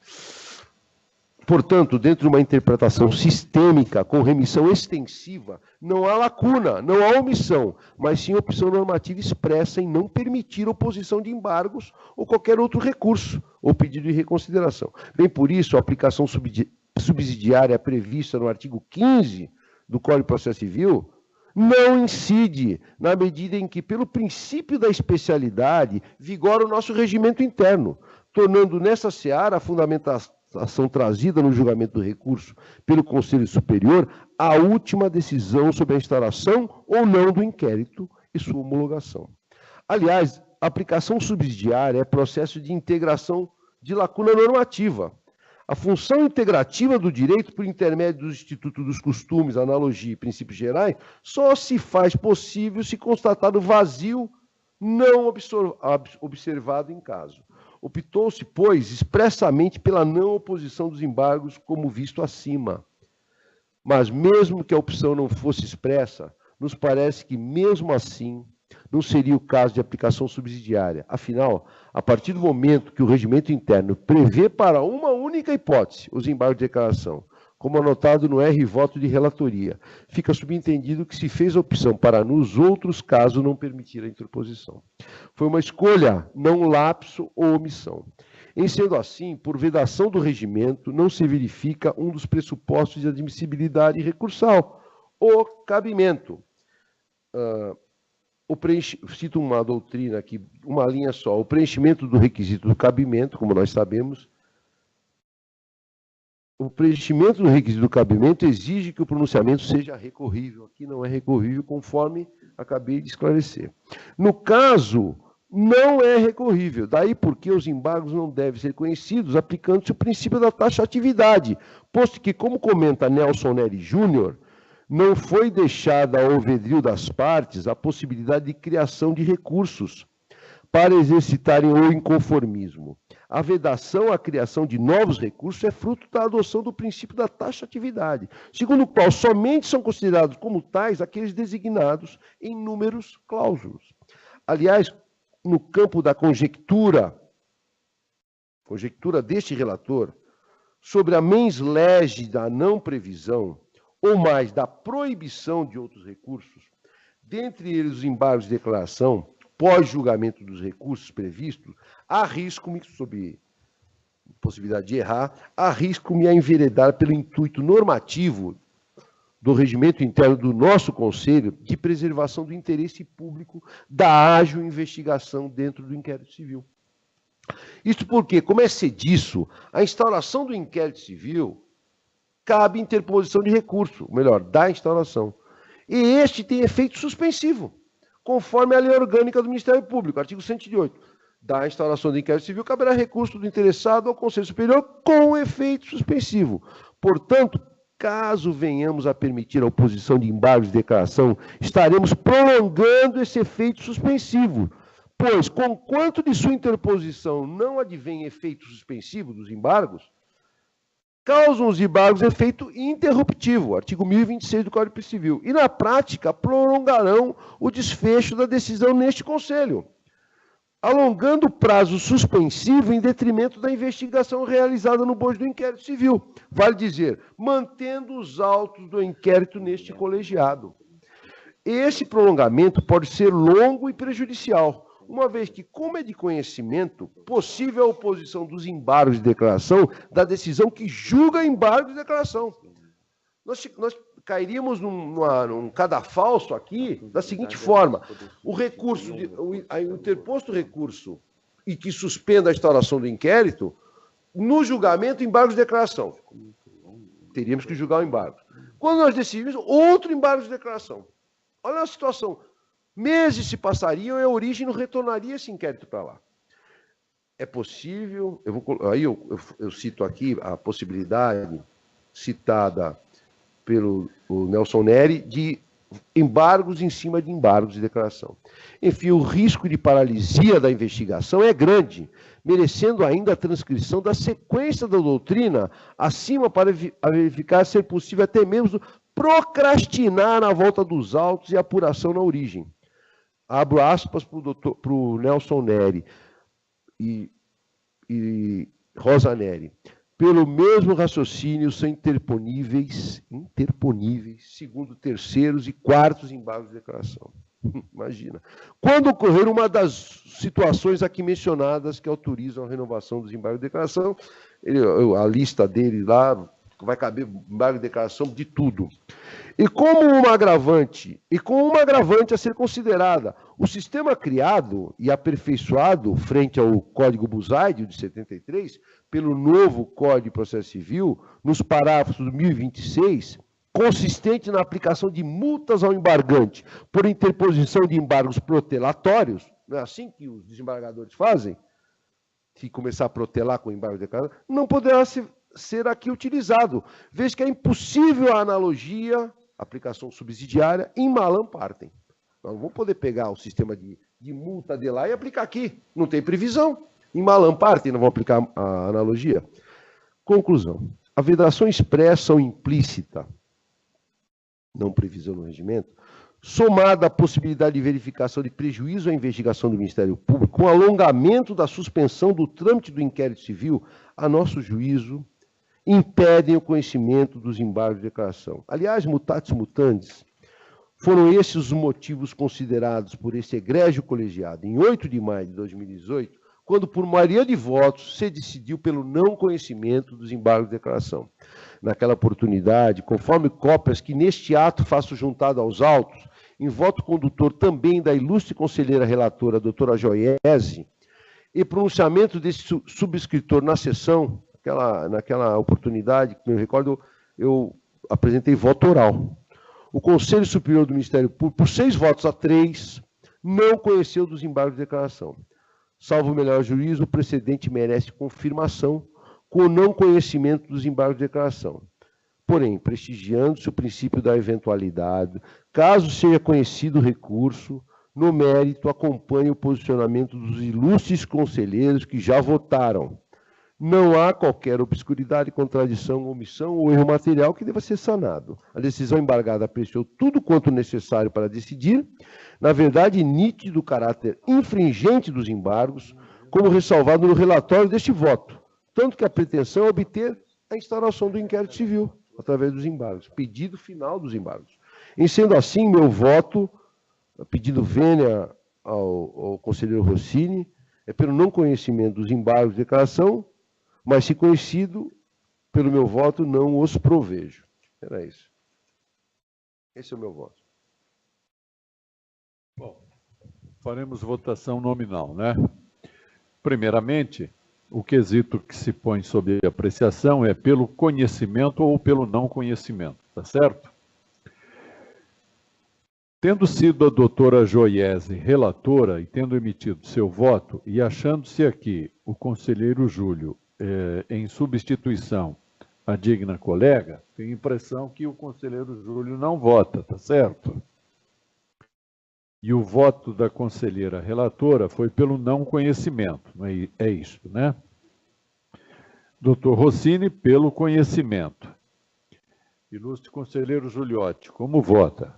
Portanto, dentro de uma interpretação sistêmica com remissão extensiva, não há lacuna, não há omissão, mas sim opção normativa expressa em não permitir oposição de embargos ou qualquer outro recurso ou pedido de reconsideração. Bem por isso, a aplicação subsidiária prevista no artigo 15 do Código de Processo Civil não incide na medida em que, pelo princípio da especialidade, vigora o nosso regimento interno, tornando nessa seara a fundamentação trazida no julgamento do recurso pelo Conselho Superior a última decisão sobre a instauração ou não do inquérito e sua homologação. Aliás, a aplicação subsidiária é processo de integração de lacuna normativa. A função integrativa do direito por intermédio dos institutos dos costumes, analogia e princípios gerais só se faz possível se constatado vazio não observado em caso. Optou-se, pois, expressamente pela não oposição dos embargos, como visto acima. Mas mesmo que a opção não fosse expressa, nos parece que mesmo assim não seria o caso de aplicação subsidiária. Afinal, a partir do momento que o regimento interno prevê para uma única hipótese os embargos de declaração, como anotado no R voto de relatoria, fica subentendido que se fez a opção para nos outros casos não permitir a interposição. Foi uma escolha, não lapso ou omissão. Em sendo assim, por vedação do regimento, não se verifica um dos pressupostos de admissibilidade recursal, o cabimento. Cito uma doutrina aqui, uma linha só. O preenchimento do requisito do cabimento, como nós sabemos, o preenchimento do requisito do cabimento exige que o pronunciamento seja recorrível. Aqui não é recorrível, conforme acabei de esclarecer. No caso, não é recorrível. Daí porque os embargos não devem ser conhecidos, aplicando-se o princípio da taxatividade, posto que, como comenta Nelson Neri Júnior, não foi deixada ao alvedrio das partes a possibilidade de criação de recursos para exercitarem o inconformismo. A vedação à criação de novos recursos é fruto da adoção do princípio da taxatividade, segundo o qual somente são considerados como tais aqueles designados em números clausulos. Aliás, no campo da conjectura deste relator, sobre a mens lege da não previsão, ou mais da proibição de outros recursos, dentre eles os embargos de declaração, pós-julgamento dos recursos previstos, arrisco-me, sob possibilidade de errar, arrisco-me a enveredar pelo intuito normativo do regimento interno do nosso Conselho de preservação do interesse público da ágil investigação dentro do inquérito civil. Isso porque, como é cediço, a instauração do inquérito civil cabe interposição de recurso, ou melhor, da instauração. E este tem efeito suspensivo, conforme a lei orgânica do Ministério Público, artigo 108. Da instauração do inquérito civil caberá recurso do interessado ao Conselho Superior com efeito suspensivo. Portanto, caso venhamos a permitir a oposição de embargos de declaração, estaremos prolongando esse efeito suspensivo, pois, conquanto de sua interposição não advém efeito suspensivo dos embargos, causam os embargos efeito interruptivo, artigo 1026 do Código Civil, e na prática prolongarão o desfecho da decisão neste Conselho, alongando o prazo suspensivo em detrimento da investigação realizada no bojo do inquérito civil, vale dizer, mantendo os autos do inquérito neste colegiado. Esse prolongamento pode ser longo e prejudicial, uma vez que, como é de conhecimento, possível a oposição dos embargos de declaração da decisão que julga embargo de declaração. Nós cairíamos num cadafalso aqui da seguinte forma: o recurso, o interposto recurso e que suspenda a instauração do inquérito, no julgamento, embargo de declaração. Teríamos que julgar o embargo. Quando nós decidimos, outro embargo de declaração. Olha a situação. Meses se passariam e a origem não retornaria esse inquérito para lá. É possível, eu cito aqui a possibilidade citada pelo Nelson Neri de embargos em cima de embargos de declaração. Enfim, o risco de paralisia da investigação é grande, merecendo ainda a transcrição da sequência da doutrina acima para verificar ser possível até mesmo procrastinar na volta dos autos e apuração na origem. Abro aspas para o Nelson Neri e Rosa Neri. Pelo mesmo raciocínio, são interponíveis, segundo terceiros e quartos embargos de declaração. Imagina. Quando ocorrer uma das situações aqui mencionadas que autorizam a renovação dos embargos de declaração, a lista dele lá, vai caber embargo de declaração de tudo. E com uma agravante a ser considerada, o sistema criado e aperfeiçoado frente ao Código Buzaide, de 73, pelo novo Código de Processo Civil, nos parágrafos 1026, consistente na aplicação de multas ao embargante por interposição de embargos protelatórios, não é assim que os desembargadores fazem? Se começar a protelar com embargo de declaração, não poderá ser aqui utilizado, vez que é impossível a analogia, aplicação subsidiária, em malam partem. Nós não vamos poder pegar o sistema de multa de lá e aplicar aqui. Não tem previsão. Em malam partem, não vamos aplicar a analogia. Conclusão. A vedação expressa ou implícita não previsão no regimento, somada à possibilidade de verificação de prejuízo à investigação do Ministério Público, com alongamento da suspensão do trâmite do inquérito civil, a nosso juízo, impedem o conhecimento dos embargos de declaração. Aliás, mutatis mutandis, foram esses os motivos considerados por esse egrégio colegiado em 8 de maio de 2018, quando, por maioria de votos, se decidiu pelo não conhecimento dos embargos de declaração. Naquela oportunidade, conforme cópias que neste ato faço juntado aos autos, em voto condutor também da ilustre conselheira relatora, doutora Joiese, e pronunciamento desse subscritor na sessão, naquela oportunidade, que me recordo, eu apresentei voto oral. O Conselho Superior do Ministério Público, por 6 votos a 3, não conheceu dos embargos de declaração. Salvo o melhor juízo, o precedente merece confirmação com o não conhecimento dos embargos de declaração. Porém, prestigiando-se o princípio da eventualidade, caso seja conhecido o recurso, no mérito acompanhe o posicionamento dos ilustres conselheiros que já votaram. Não há qualquer obscuridade, contradição, omissão ou erro material que deva ser sanado. A decisão embargada apreciou tudo quanto necessário para decidir, na verdade, nítido o caráter infringente dos embargos, como ressalvado no relatório deste voto, tanto que a pretensão é obter a instauração do inquérito civil, através dos embargos, pedido final dos embargos. Em sendo assim, meu voto, pedindo vênia ao conselheiro Rossini, é pelo não conhecimento dos embargos de declaração, mas se conhecido, pelo meu voto, não os provejo. Era isso. Esse é o meu voto. Bom, faremos votação nominal, né? Primeiramente, o quesito que se põe sob apreciação é pelo conhecimento ou pelo não conhecimento, tá certo? Tendo sido a doutora Joiese relatora e tendo emitido seu voto, e achando-se aqui o conselheiro Júlio em substituição à digna colega, tenho a impressão que o conselheiro Júlio não vota, tá certo? E o voto da conselheira relatora foi pelo não conhecimento, não é isso, né? Doutor Rossini, pelo conhecimento. Ilustre conselheiro Giuliotti, como vota?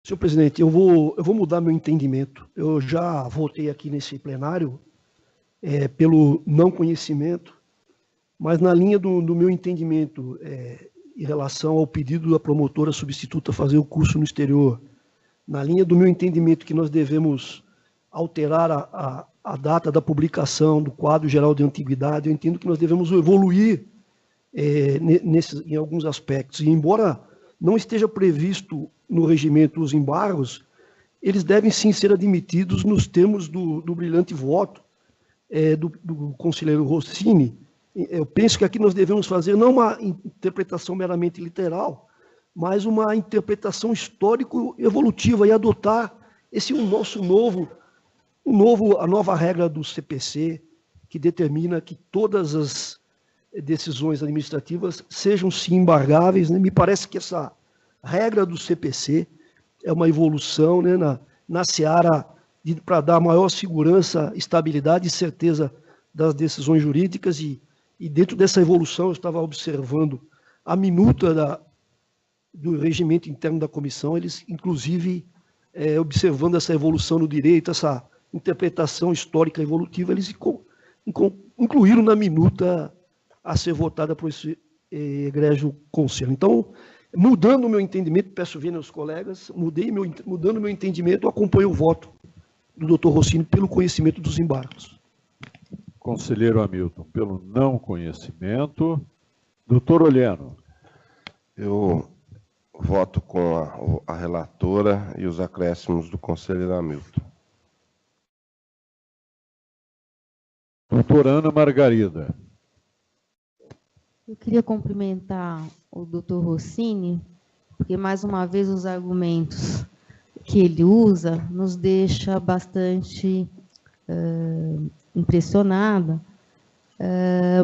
Senhor presidente, eu vou mudar meu entendimento. Eu já votei aqui nesse plenário pelo não conhecimento, mas na linha do meu entendimento em relação ao pedido da promotora substituta fazer o curso no exterior, na linha do meu entendimento que nós devemos alterar a data da publicação do quadro geral de antiguidade, eu entendo que nós devemos evoluir em alguns aspectos. E embora não esteja previsto no regimento os embargos, eles devem sim ser admitidos nos termos do brilhante voto do conselheiro Rossini. Eu penso que aqui nós devemos fazer não uma interpretação meramente literal, mas uma interpretação histórico-evolutiva e adotar a nova regra do CPC, que determina que todas as decisões administrativas sejam sim embargáveis, né? Me parece que essa regra do CPC é uma evolução, né, na seara para dar maior segurança, estabilidade e certeza das decisões jurídicas, e dentro dessa evolução eu estava observando a minuta do regimento interno da comissão, eles inclusive observando essa evolução no direito, essa interpretação histórica evolutiva, eles incluíram na minuta a ser votada por esse egrégio conselho. Então, mudando o meu entendimento, peço vênia aos colegas, mudando o meu entendimento, eu acompanho o voto do doutor Rossini pelo conhecimento dos embargos. Conselheiro Hamilton, pelo não conhecimento. Doutor Olhano. Eu voto com a relatora e os acréscimos do conselheiro Hamilton. Doutora Ana Margarida. Eu queria cumprimentar o doutor Rossini, porque, mais uma vez, os argumentos que ele usa nos deixa bastante impressionada,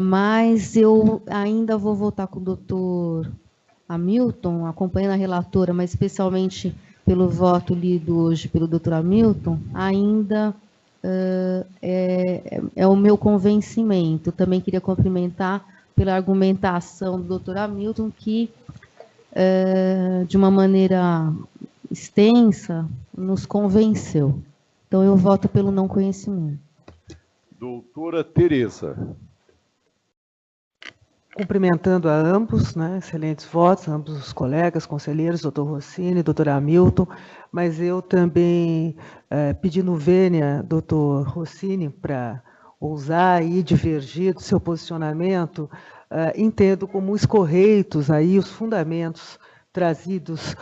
mas eu ainda vou votar com o doutor Hamilton, acompanhando a relatora, mas especialmente pelo voto lido hoje pelo doutor Hamilton, ainda é o meu convencimento. Também queria cumprimentar pela argumentação do doutor Hamilton, que de uma maneira extensa, nos convenceu. Então, eu voto pelo não conhecimento. Doutora Tereza. Cumprimentando a ambos, né, excelentes votos, ambos os colegas, conselheiros, doutor Rossini, doutor Hamilton, mas eu também, pedindo vênia, doutor Rossini, para ousar e divergir do seu posicionamento, entendo como escorreitos aí os fundamentos trazidos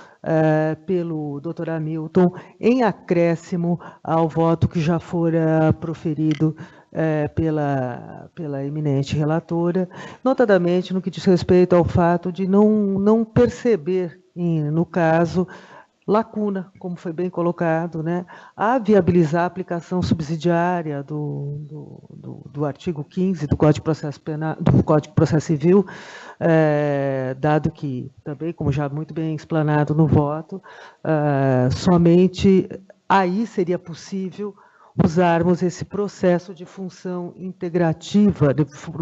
pelo doutor Hamilton, em acréscimo ao voto que já fora proferido pela eminente relatora, notadamente no que diz respeito ao fato de não perceber, no caso, lacuna, como foi bem colocado, né, a viabilizar a aplicação subsidiária do artigo 15 do Código de Processo Penal, do Código de Processo Civil, dado que também, como já muito bem explanado no voto, somente aí seria possível usarmos esse processo de função integrativa,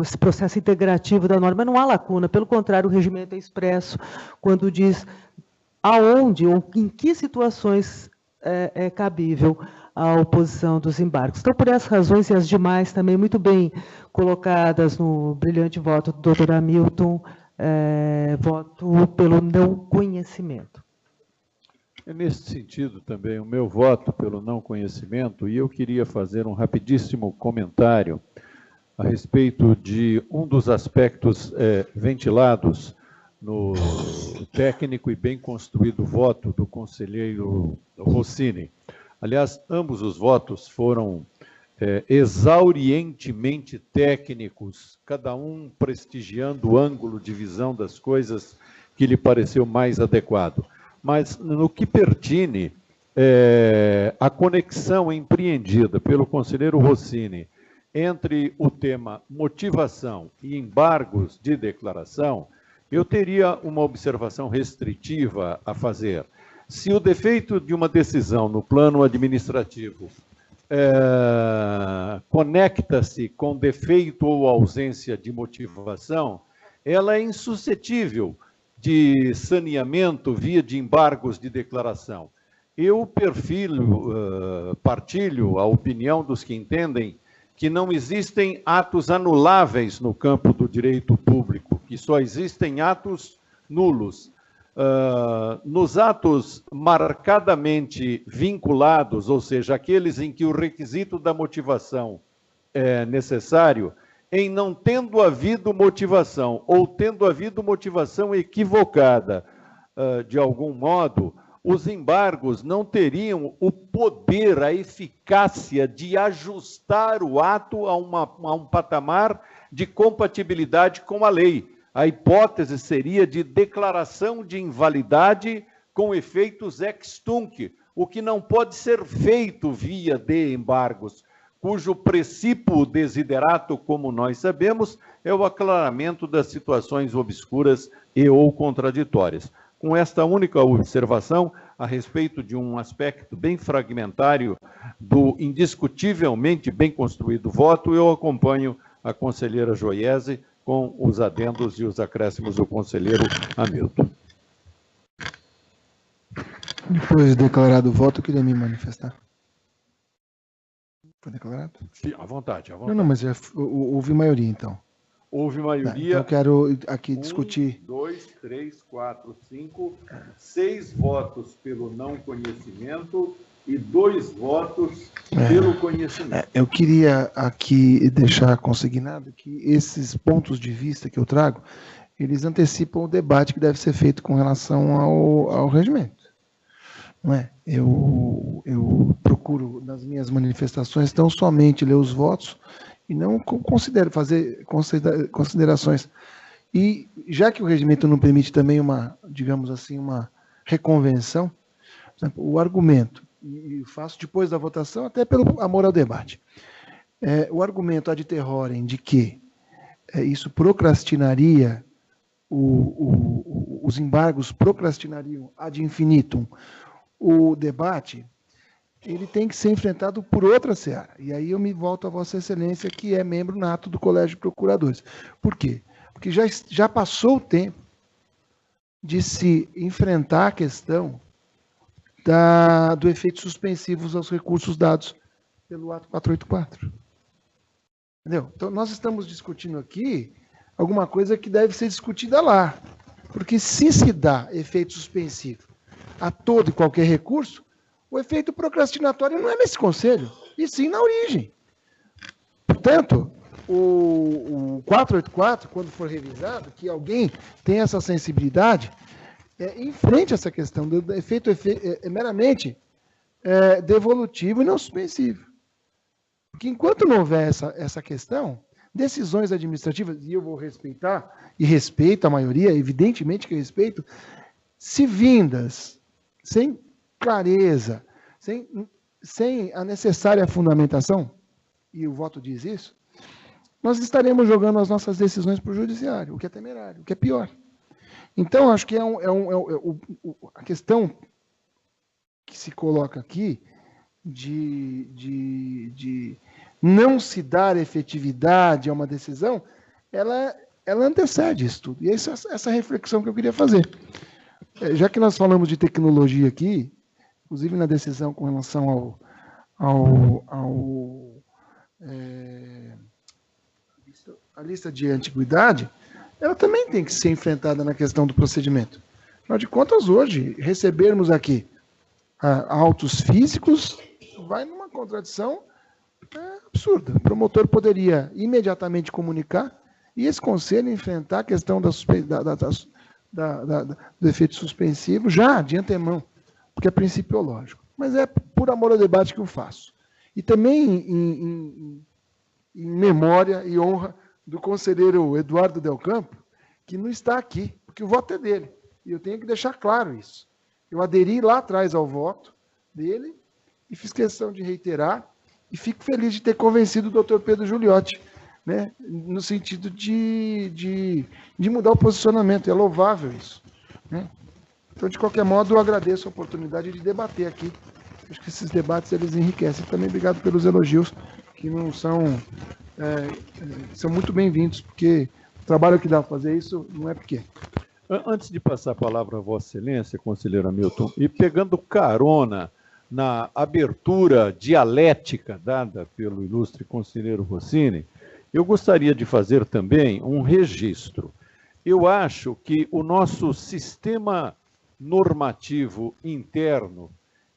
esse processo integrativo da norma. Não há lacuna, pelo contrário, o regimento é expresso quando diz aonde ou em que situações é cabível a oposição dos embargos. Então, por essas razões e as demais também muito bem colocadas no brilhante voto do doutor Hamilton, voto pelo não conhecimento. É nesse sentido também o meu voto pelo não conhecimento, e eu queria fazer um rapidíssimo comentário a respeito de um dos aspectos ventilados no técnico e bem construído voto do conselheiro Rossini. Aliás, ambos os votos foram exaurientemente técnicos, cada um prestigiando o ângulo de visão das coisas que lhe pareceu mais adequado. Mas, no que pertine a conexão empreendida pelo conselheiro Rossini entre o tema motivação e embargos de declaração, eu teria uma observação restritiva a fazer. Se o defeito de uma decisão no plano administrativo conecta-se com defeito ou ausência de motivação, ela é insuscetível de saneamento via de embargos de declaração. Eu partilho a opinião dos que entendem que não existem atos anuláveis no campo do direito público, que só existem atos nulos. Nos atos marcadamente vinculados, ou seja, aqueles em que o requisito da motivação é necessário, em não tendo havido motivação, ou tendo havido motivação equivocada, de algum modo, os embargos não teriam o poder, a eficácia de ajustar o ato a um patamar de compatibilidade com a lei. A hipótese seria de declaração de invalidade com efeitos ex tunc, o que não pode ser feito via de embargos, cujo precípuo desiderato, como nós sabemos, é o aclaramento das situações obscuras e ou contraditórias. Com esta única observação, a respeito de um aspecto bem fragmentário do indiscutivelmente bem construído voto, eu acompanho a conselheira Joiese com os adendos e os acréscimos do conselheiro Hamilton. Depois de declarado o voto, eu queria me manifestar. Foi declarado? À vontade, à vontade. Não, mas houve maioria, então. Houve maioria. Então eu quero aqui discutir. 1, 2, 3, 4, 5, 6 votos pelo não conhecimento e 2 votos pelo conhecimento. Eu queria aqui deixar consignado que esses pontos de vista que eu trago, eles antecipam o debate que deve ser feito com relação ao regimento. Não é? Eu procuro, nas minhas manifestações, tão somente ler os votos e não fazer considerações. E, já que o regimento não permite também digamos assim, uma reconvenção, por exemplo, o argumento, e faço depois da votação, até pelo amor ao debate, o argumento ad terrorem de que isso procrastinaria, os embargos procrastinariam ad infinitum o debate, ele tem que ser enfrentado por outra seara. E aí eu me volto a Vossa Excelência, que é membro nato do Colégio de Procuradores. Por quê? Porque já passou o tempo de se enfrentar a questão do efeito suspensivo aos recursos dados pelo ato 484. Entendeu? Então, nós estamos discutindo aqui alguma coisa que deve ser discutida lá. Porque se dá efeito suspensivo a todo e qualquer recurso, o efeito procrastinatório não é nesse conselho, e sim na origem. Portanto, o 484, quando for revisado, que alguém tenha essa sensibilidade, enfrente essa questão do efeito meramente devolutivo e não suspensivo. Porque enquanto não houver essa questão, decisões administrativas, e eu vou respeitar, e respeito a maioria, evidentemente que eu respeito, se vindas sem clareza, sem a necessária fundamentação, e o voto diz isso, nós estaremos jogando as nossas decisões para o judiciário, o que é temerário, o que é pior. Então, acho que a questão que se coloca aqui de não se dar efetividade a uma decisão, ela antecede isso tudo. E essa reflexão que eu queria fazer. Já que nós falamos de tecnologia aqui, inclusive na decisão com relação a lista de antiguidade, ela também tem que ser enfrentada na questão do procedimento. Afinal de contas, hoje, recebermos aqui autos físicos vai numa contradição absurda. O promotor poderia imediatamente comunicar e esse conselho enfrentar a questão do efeito suspensivo já de antemão, porque é principiológico. Mas é por amor ao debate que eu faço. E também em memória e honra do conselheiro Eduardo Del Campo, que não está aqui, porque o voto é dele. E eu tenho que deixar claro isso. Eu aderi lá atrás ao voto dele e fiz questão de reiterar e fico feliz de ter convencido o doutor Pedro Giuliotti, né, no sentido de mudar o posicionamento. É louvável isso. Né? Então, de qualquer modo, eu agradeço a oportunidade de debater aqui. Acho que esses debates eles enriquecem. Também obrigado pelos elogios, que não são muito bem-vindos, porque o trabalho que dá para fazer isso não é pequeno. Antes de passar a palavra a Vossa Excelência, conselheiro Hamilton, e pegando carona na abertura dialética dada pelo ilustre conselheiro Rossini, eu gostaria de fazer também um registro. Eu acho que o nosso sistema normativo interno,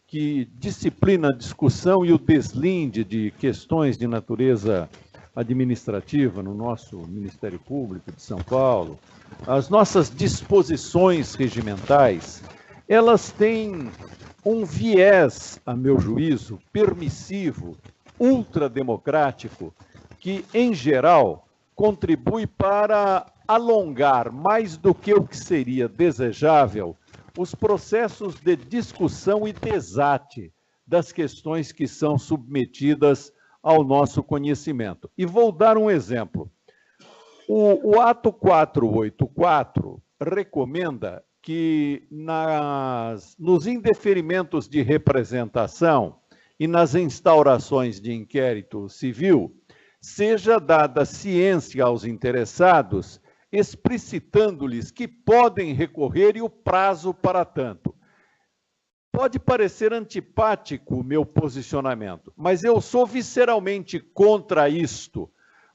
que disciplina a discussão e o deslinde de questões de natureza administrativa no nosso Ministério Público de São Paulo, as nossas disposições regimentais, elas têm um viés, a meu juízo, permissivo, ultrademocrático, que, em geral, contribui para alongar, mais do que o que seria desejável, os processos de discussão e debate das questões que são submetidas ao nosso conhecimento. E vou dar um exemplo. O ato 484 recomenda que nos indeferimentos de representação e nas instaurações de inquérito civil, seja dada ciência aos interessados, explicitando-lhes que podem recorrer e o prazo para tanto. Pode parecer antipático o meu posicionamento, mas eu sou visceralmente contra isto,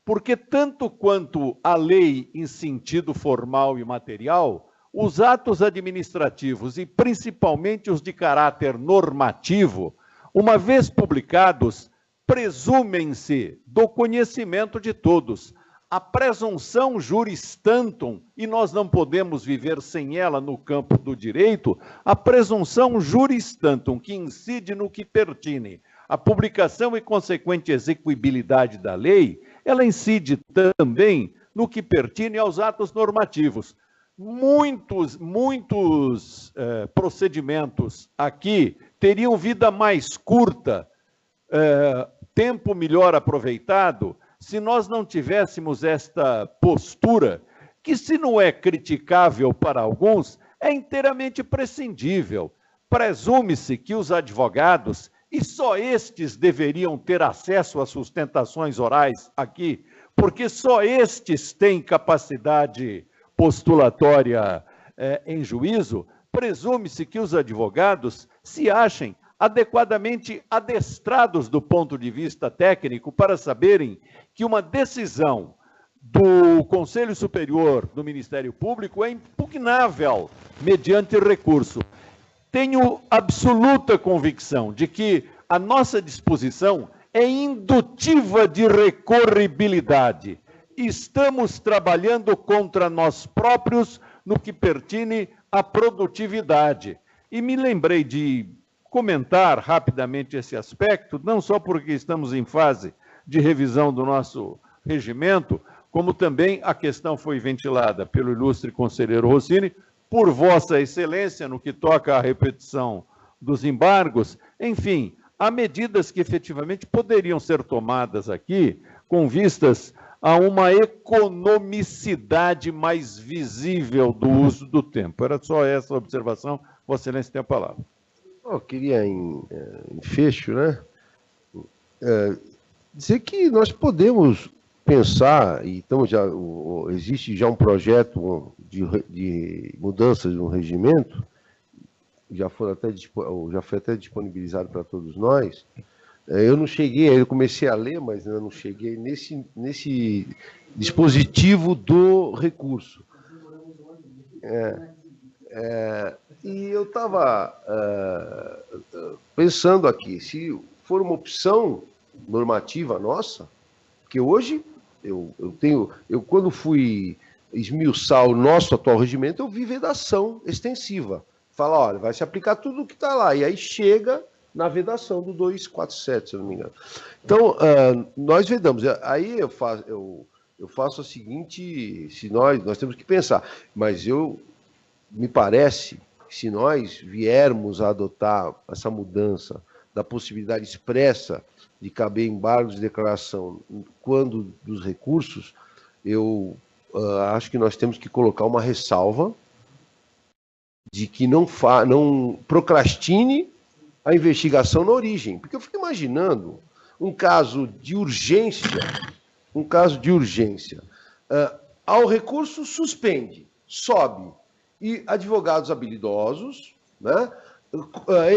porque tanto quanto a lei em sentido formal e material, os atos administrativos e principalmente os de caráter normativo, uma vez publicados, presumem-se do conhecimento de todos. A presunção juris tantum, e nós não podemos viver sem ela no campo do direito, a presunção juris tantum, que incide no que pertine à publicação e consequente execuibilidade da lei, ela incide também no que pertine aos atos normativos. Muitos procedimentos aqui teriam vida mais curta, tempo melhor aproveitado, se nós não tivéssemos esta postura, que se não é criticável para alguns, é inteiramente prescindível. Presume-se que os advogados, e só estes deveriam ter acesso às sustentações orais aqui, porque só estes têm capacidade postulatória em juízo, presume-se que os advogados se achem adequadamente adestrados do ponto de vista técnico para saberem que uma decisão do Conselho Superior do Ministério Público é impugnável mediante recurso. Tenho absoluta convicção de que a nossa disposição é indutiva de recorribilidade. Estamos trabalhando contra nós próprios no que pertine à produtividade. E me lembrei de comentar rapidamente esse aspecto, não só porque estamos em fase de revisão do nosso regimento, como também a questão foi ventilada pelo ilustre conselheiro Rossini, por Vossa Excelência, no que toca à repetição dos embargos. Enfim, há medidas que efetivamente poderiam ser tomadas aqui com vistas a uma economicidade mais visível do uso do tempo. Era só essa observação. Vossa Excelência tem a palavra. Eu queria, em fecho, né, dizer que nós podemos pensar, e então existe já um projeto de mudança de um regimento, já foi até disponibilizado para todos nós. Eu não cheguei, eu comecei a ler, mas eu não cheguei nesse dispositivo do recurso. E eu estava pensando aqui, se for uma opção normativa nossa, porque hoje eu quando fui esmiuçar o nosso atual regimento, eu vi vedação extensiva. Fala, olha, vai se aplicar tudo o que está lá, e aí chega na vedação do 247, se eu não me engano. Então, nós vedamos. Aí eu faço a seguinte, se nós temos que pensar, mas me parece que se nós viermos a adotar essa mudança da possibilidade expressa de caber embargos de declaração quando dos recursos, eu acho que nós temos que colocar uma ressalva de que não procrastine a investigação na origem. Porque eu fico imaginando um caso de urgência, ao recurso suspende, sobe, e advogados habilidosos, né,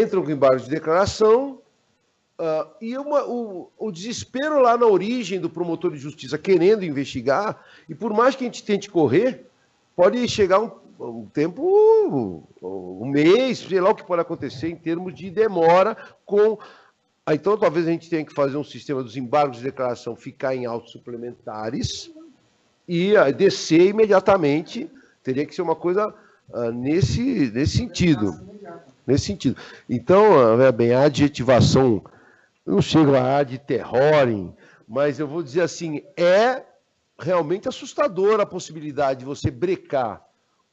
entram com embargo de declaração, e o desespero lá na origem do promotor de justiça querendo investigar, e por mais que a gente tente correr, pode chegar um tempo, um mês, sei lá o que pode acontecer em termos de demora com... Então, talvez a gente tenha que fazer um sistema dos embargos de declaração ficar em autos suplementares e descer imediatamente. Teria que ser uma coisa nesse sentido. Então, bem, a adjetivação, não chego a ad terrorem, mas eu vou dizer assim, é realmente assustadora a possibilidade de você brecar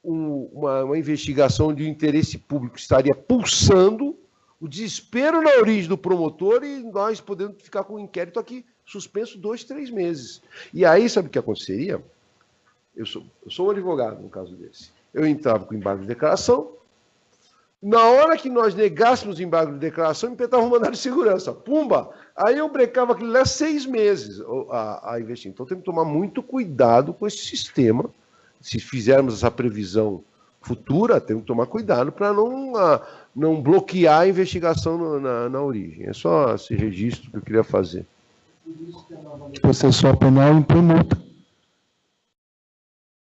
uma investigação de interesse público que estaria pulsando, o desespero na origem do promotor e nós podemos ficar com o inquérito aqui suspenso 2, 3 meses. E aí, sabe o que aconteceria? Eu sou um advogado no caso desse. Eu entrava com embargo de declaração, na hora que nós negássemos o embargo de declaração, me petava um mandado de segurança. Pumba! Aí eu brecava aquilo lá 6 meses a investir. Então temos que tomar muito cuidado com esse sistema. Se fizermos essa previsão futura, temos que tomar cuidado para não bloquear a investigação na origem. É só esse registro que eu queria fazer. Processual penal impõe multa.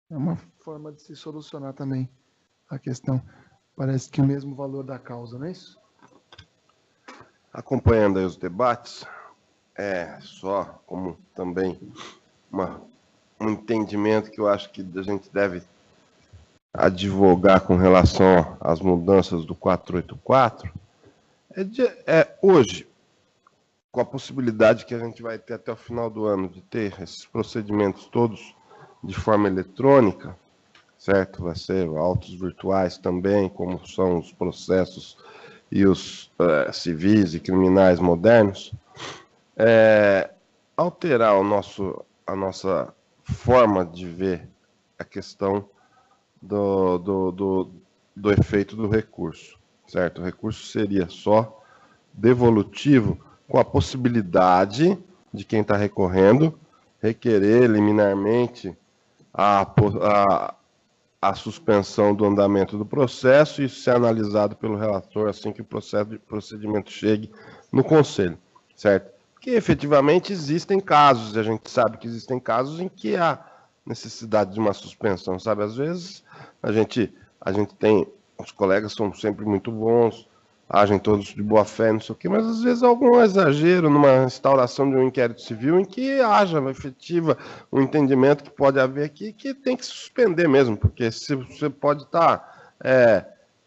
É uma forma de se solucionar também a questão. Parece que o mesmo valor da causa, não é isso? Acompanhando aí os debates, só como também um entendimento que eu acho que a gente deve advogar com relação às mudanças do 484, hoje, com a possibilidade que a gente vai ter até o final do ano de ter esses procedimentos todos de forma eletrônica, certo? Vai ser autos virtuais também, como são os processos e os civis e criminais modernos, alterar a nossa forma de ver a questão do efeito do recurso, certo? O recurso seria só devolutivo com a possibilidade de quem está recorrendo requerer liminarmente a a suspensão do andamento do processo e isso ser analisado pelo relator assim que o procedimento chegue no Conselho, certo? Porque efetivamente existem casos, e a gente sabe que existem casos em que há necessidade de uma suspensão, sabe? Às vezes a gente tem, os colegas são sempre muito bons, agem todos de boa fé, não sei o quê, mas às vezes há algum exagero numa instauração de um inquérito civil em que haja efetiva um entendimento que pode haver aqui, que tem que suspender mesmo, porque se você pode estar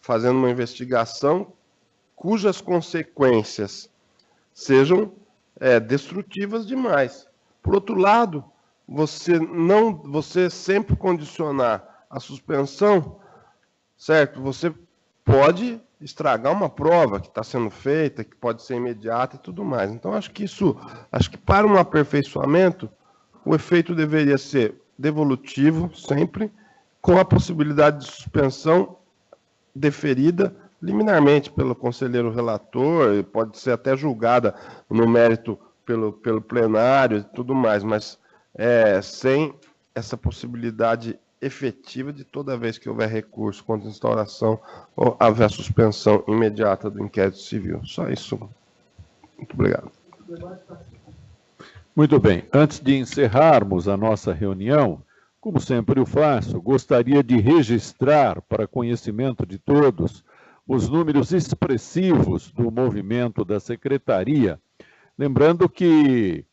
fazendo uma investigação cujas consequências sejam destrutivas demais. Por outro lado, você sempre condicionar a suspensão, certo? Você pode estragar uma prova que está sendo feita, que pode ser imediata e tudo mais. Então, acho que para um aperfeiçoamento, o efeito deveria ser devolutivo, sempre, com a possibilidade de suspensão deferida liminarmente pelo conselheiro relator, pode ser até julgada no mérito pelo plenário e tudo mais, mas sem essa possibilidade efetiva de toda vez que houver recurso contra a instauração ou haver suspensão imediata do inquérito civil. Só isso. Muito obrigado. Muito bem. Antes de encerrarmos a nossa reunião, como sempre eu faço, gostaria de registrar para conhecimento de todos os números expressivos do movimento da Secretaria, lembrando que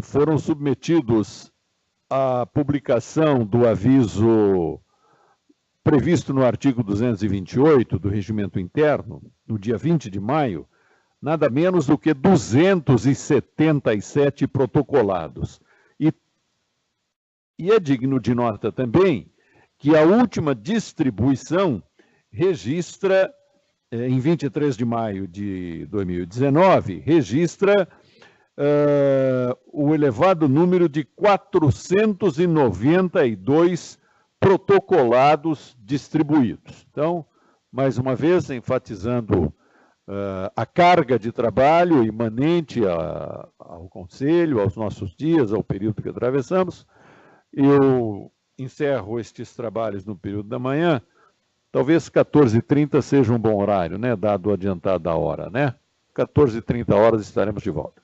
foram submetidos à publicação do aviso previsto no artigo 228 do Regimento Interno, no dia 20 de maio, nada menos do que 277 protocolados. E é digno de nota também que a última distribuição registra, em 23 de maio de 2019, registra o elevado número de 492 protocolados distribuídos. Então, mais uma vez, enfatizando a carga de trabalho imanente ao Conselho, aos nossos dias, ao período que atravessamos, eu encerro estes trabalhos no período da manhã. Talvez 14h30 seja um bom horário, né? Dado o adiantado da hora, né? 14h30 estaremos de volta.